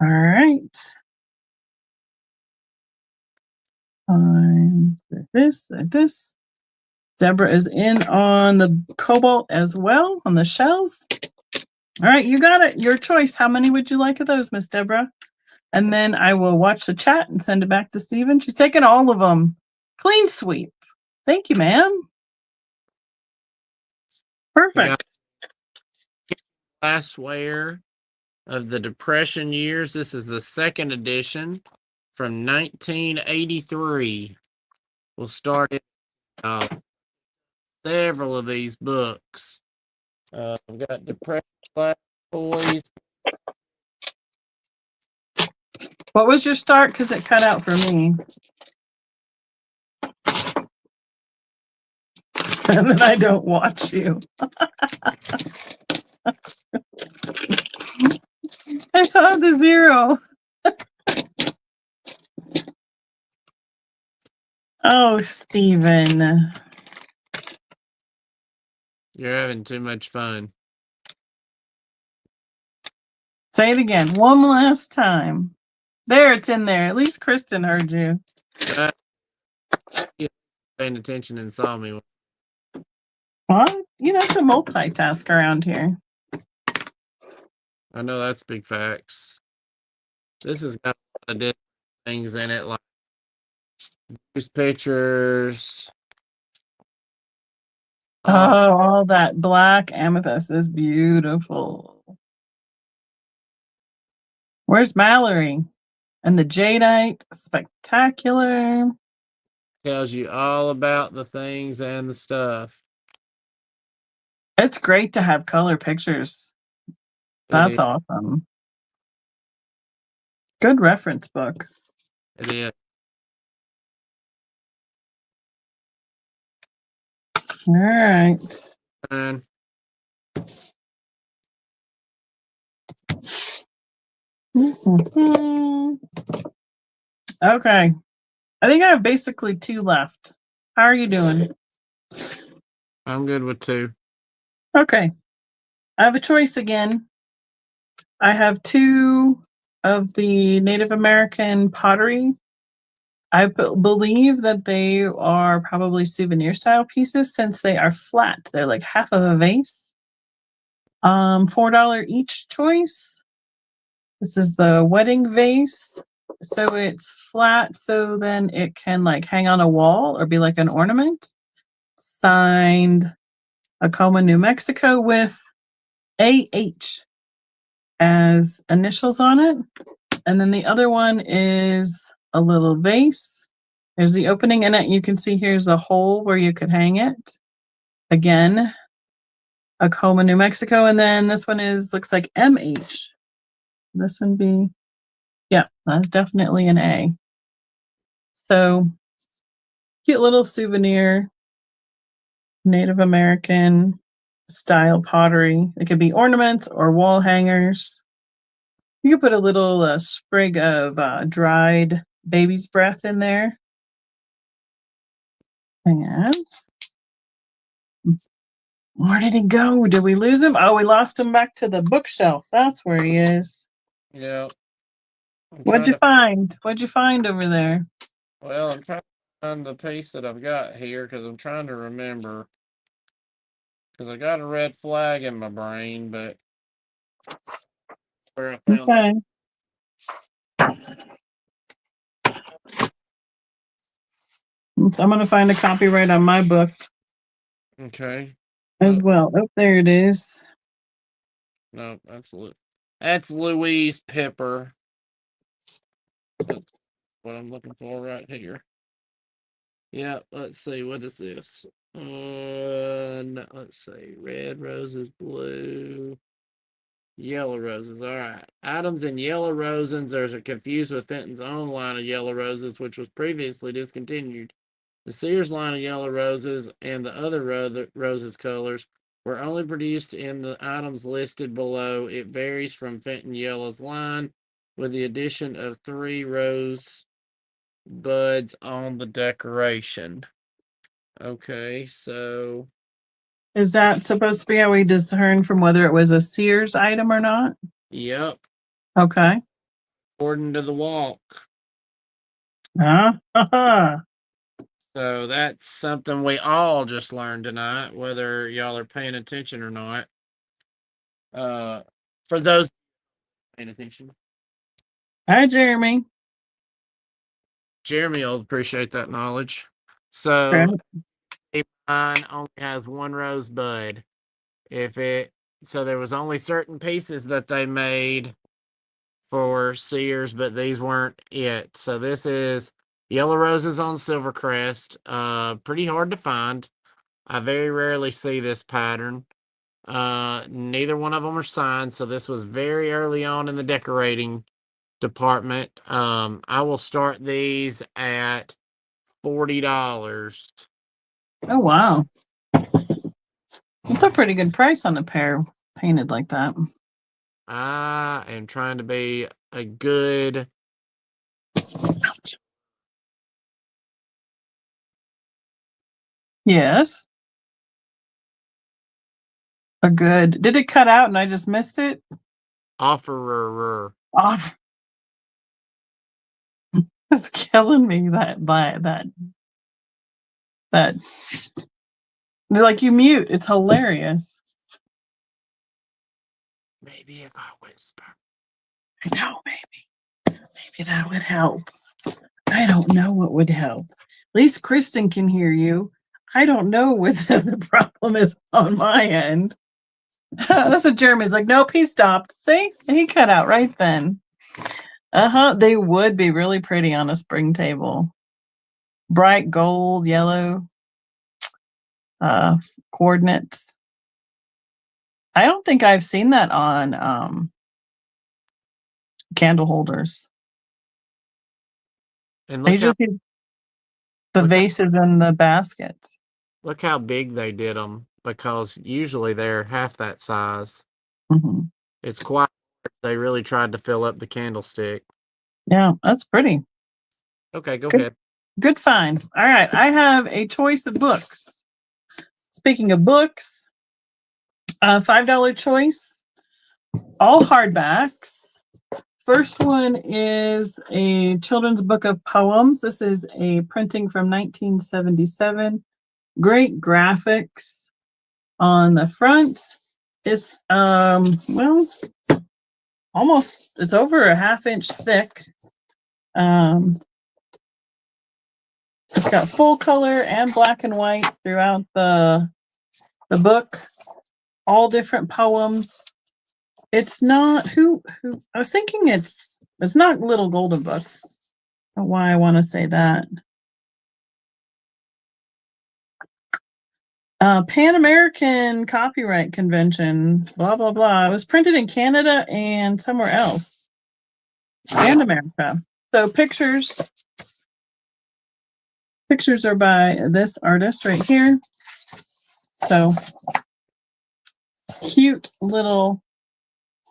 All right. This. Deborah is in on the cobalt as well, on the shells. All right, you got it. Your choice. How many would you like of those, Miss Deborah? And then I will watch the chat and send it back to Stephen. She's taking all of them. Clean sweep. Thank you, ma'am. Perfect. Glassware of the Depression years. This is the 2nd edition from 1983. We'll start it. Several of these books. I've got Depression Glass Toys. What was your start? Because it cut out for me. And then I don't watch you. I saw the 0. Oh, Stephen. You're having too much fun. Say it again. One last time. There, it's in there. At least Kristen heard you. Paying attention and saw me. What? You have to multitask around here. I know that's big facts. This has got a lot of different things in it, like news pictures. Oh, all that black amethyst is beautiful. Where's Mallory? And the jadeite, spectacular. Tells you all about the things and the stuff. It's great to have color pictures. That's awesome. Good reference book. It is. All right. Okay. I think I have basically 2 left. How are you doing? I'm good with 2. Okay. I have a choice again. I have 2 of the Native American pottery. I believe that they are probably souvenir style pieces since they are flat. They're like half of a vase. $4 each choice. This is the wedding vase. So it's flat, so then it can like hang on a wall or be like an ornament. Signed Acoma, New Mexico with AH as initials on it. And then the other one is a little vase. There's the opening in it. You can see here's a hole where you could hang it. Again, Acoma, New Mexico. And then this one looks like MH. This one be, yeah, that's definitely an A. So cute little souvenir, Native American style pottery. It could be ornaments or wall hangers. You could put a little sprig of dried baby's breath in there. And where did he go? Did we lose him? Oh, we lost him back to the bookshelf. That's where he is. Yeah. What'd you find? What'd you find over there? Well, I'm trying to find the piece that I've got here because I'm trying to remember. Because I got a red flag in my brain, but where I found that. So I'm going to find a copyright on my book. Okay. As well. Oh, there it is. No, that's Louise Pepper. That's what I'm looking for right here. Yeah, let's see. What is this? No, let's see. Red roses, blue, yellow roses. All right. Items in yellow roses are confused with Fenton's own line of yellow roses, which was previously discontinued. The Sears line of yellow roses and the other roses colors were only produced in the items listed below. It varies from Fenton Yellow's line with the addition of 3 rose buds on the decoration. Okay, so is that supposed to be how we discern from whether it was a Sears item or not? Yep. Okay. According to the walk. So that's something we all just learned tonight, whether y'all are paying attention or not. For those paying attention. Hi, Jeremy. Jeremy will appreciate that knowledge. So mine only has 1 rosebud. So there was only certain pieces that they made for Sears, but these weren't it. So this is yellow roses on Silvercrest. Pretty hard to find. I very rarely see this pattern. Neither one of them are signed, so this was very early on in the decorating department. I will start these at $40. Oh, wow. That's a pretty good price on a pair painted like that. I am trying to be a good. Yes. A good. Did it cut out and I just missed it? Offerer. Off. It's killing me that like you mute. It's hilarious. Maybe if I whisper. I know, maybe that would help. I don't know what would help. At least Kristen can hear you. I don't know what the problem is on my end. That's what Jeremy's like. Nope, he stopped. See, he cut out right then. They would be really pretty on a spring table. Bright gold, yellow, coordinates. I don't think I've seen that on candle holders. And look the vases and the baskets. Look how big they did them, because usually they're half that size. Mm-hmm. It's quite. They really tried to fill up the candlestick. Yeah, that's pretty. Okay, go ahead. Good find. All right, I have a choice of books. Speaking of books, $5 choice, all hardbacks. First one is a children's book of poems. This is a printing from 1977. Great graphics on the front. It's almost, it's over a 1/2 inch thick. It's got full color and black and white throughout the book. All different poems. It's not who I was thinking it's not Little Golden Book. I don't know why I want to say that. Pan American Copyright Convention, blah blah blah. It was printed in Canada and somewhere else. And America. So pictures are by this artist right here. So cute little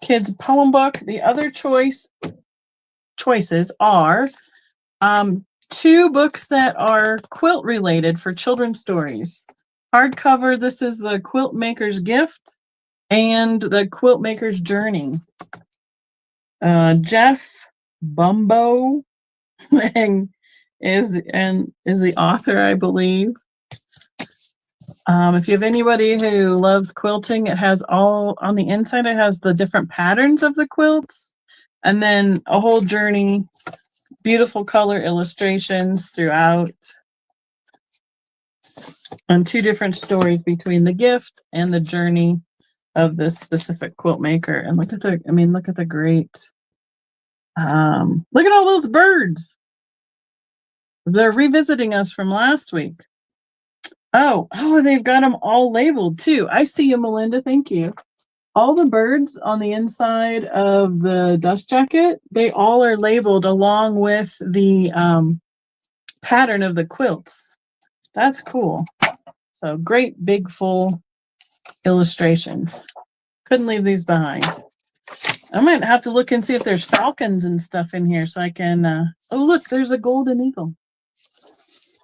kids poem book. The other choices are 2 books that are quilt related for children's stories. Hardcover, this is the Quilt Maker's Gift and the Quilt Maker's Journey. Jeff Bumbo is the author, I believe. If you have anybody who loves quilting, it has all on the inside. It has the different patterns of the quilts, and then a whole journey, beautiful color illustrations throughout, and 2 different stories between the gift and the journey of this specific quilt maker. And look at the great, look at all those birds. They're revisiting us from last week. Oh, they've got them all labeled too. I see you, Melinda. Thank you. All the birds on the inside of the dust jacket, they all are labeled along with the pattern of the quilts. That's cool. So great, big, full illustrations. Couldn't leave these behind. I might have to look and see if there's falcons and stuff in here so I can, oh, look, there's a golden eagle.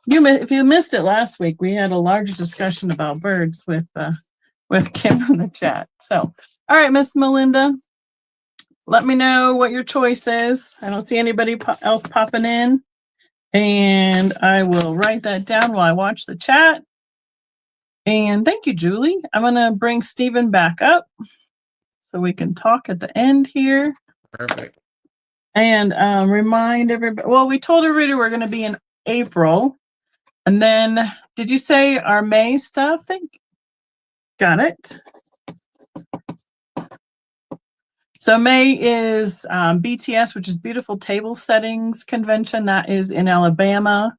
If you missed it last week, we had a large discussion about birds with Kim in the chat. So, all right, Miss Melinda, let me know what your choice is. I don't see anybody else popping in, and I will write that down while I watch the chat. And thank you, Julie. I'm going to bring Stephen back up so we can talk at the end here. Perfect. And remind everybody, well, we told everybody we're going to be in April. And then, did you say our May stuff? Got it. So May is BTS, which is Beautiful Table Settings Convention. That is in Alabama.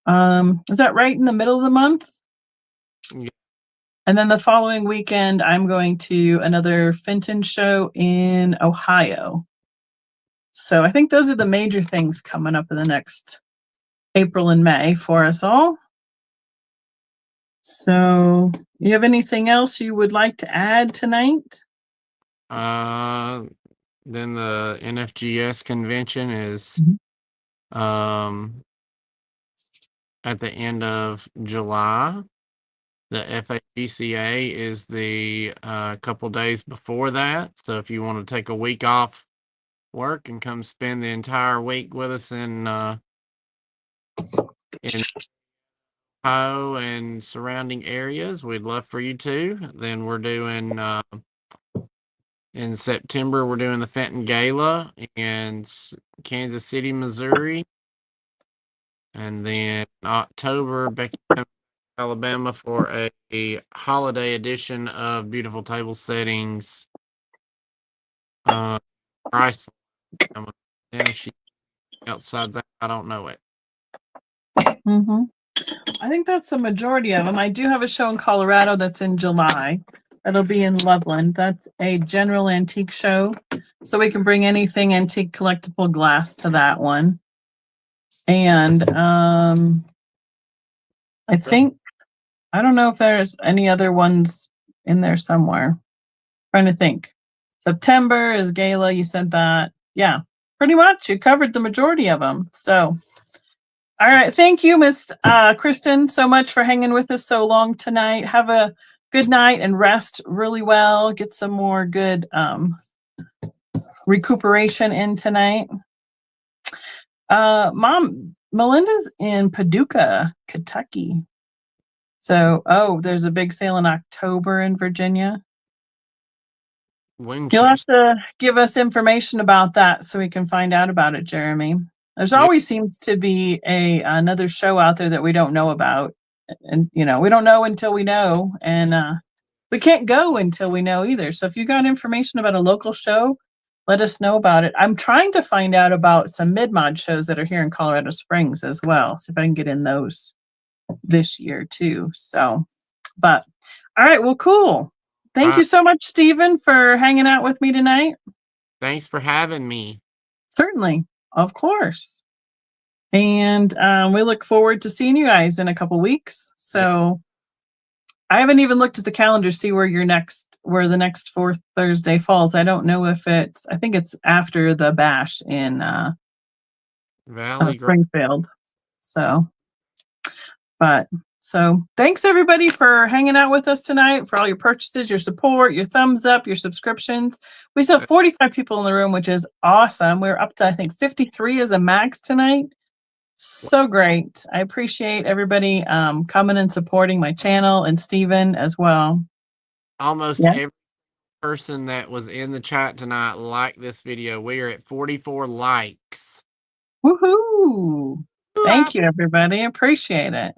Is that right in the middle of the month? Yeah. And then the following weekend, I'm going to another Fenton show in Ohio. So I think those are the major things coming up in the next April and May for us all. So, you have anything else you would like to add tonight? Then the NFGS convention is at the end of July. The FAGCA is the couple days before that. So if you want to take a week off work and come spend the entire week with us in Ohio and surrounding areas, we'd love for you to. Then we're doing in September, we're doing the Fenton Gala in Kansas City, Missouri. And then October, Becky comes to Alabama for a holiday edition of Beautiful Table Settings. Price. And if she outside that, I don't know it. I think that's the majority of them. I do have a show in Colorado that's in July. It'll be in Loveland. That's a general antique show. So we can bring anything antique collectible glass to that one. And I think, I don't know if there's any other ones in there somewhere. Trying to think. September is Gala. You said that. Yeah, pretty much. You covered the majority of them. So, all right. Thank you, Miss Kristen, so much for hanging with us so long tonight. Have a good night and rest really well. Get some more good recuperation in tonight. Mom, Melinda's in Paducah, Kentucky. So, there's a big sale in October in Virginia. You'll have to give us information about that so we can find out about it, Jeremy. There's always seems to be another show out there that we don't know about. And, we don't know until we know. And we can't go until we know either. So if you got information about a local show, let us know about it. I'm trying to find out about some mid-mod shows that are here in Colorado Springs as well. See if I can get in those this year too. So, but all right, well, cool. Thank you so much, Stephen, for hanging out with me tonight. Thanks for having me. Certainly, of course. And we look forward to seeing you guys in a couple weeks. So I haven't even looked at the calendar to see where the next fourth Thursday falls. I don't know if I think it's after the bash in Valley Springfield. So, but So thanks everybody for hanging out with us tonight, for all your purchases, your support, your thumbs up, your subscriptions. We still have 45 people in the room, which is awesome. We're up to, I think, 53 as a max tonight. So great. I appreciate everybody coming and supporting my channel, and Steven as well. Almost every person that was in the chat tonight liked this video. We are at 44 likes. Woohoo! Thank you, everybody. Appreciate it.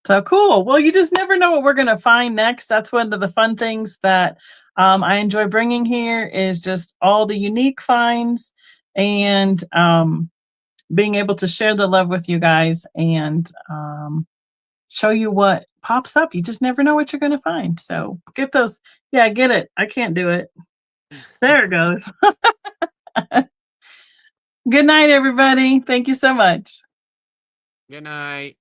So cool. Well, you just never know what we're going to find next. That's one of the fun things that I enjoy bringing here, is just all the unique finds and being able to share the love with you guys and show you what pops up. You just never know what you're going to find. So get those. Yeah, get it. I can't do it. There it goes. Good night, everybody. Thank you so much. Good night.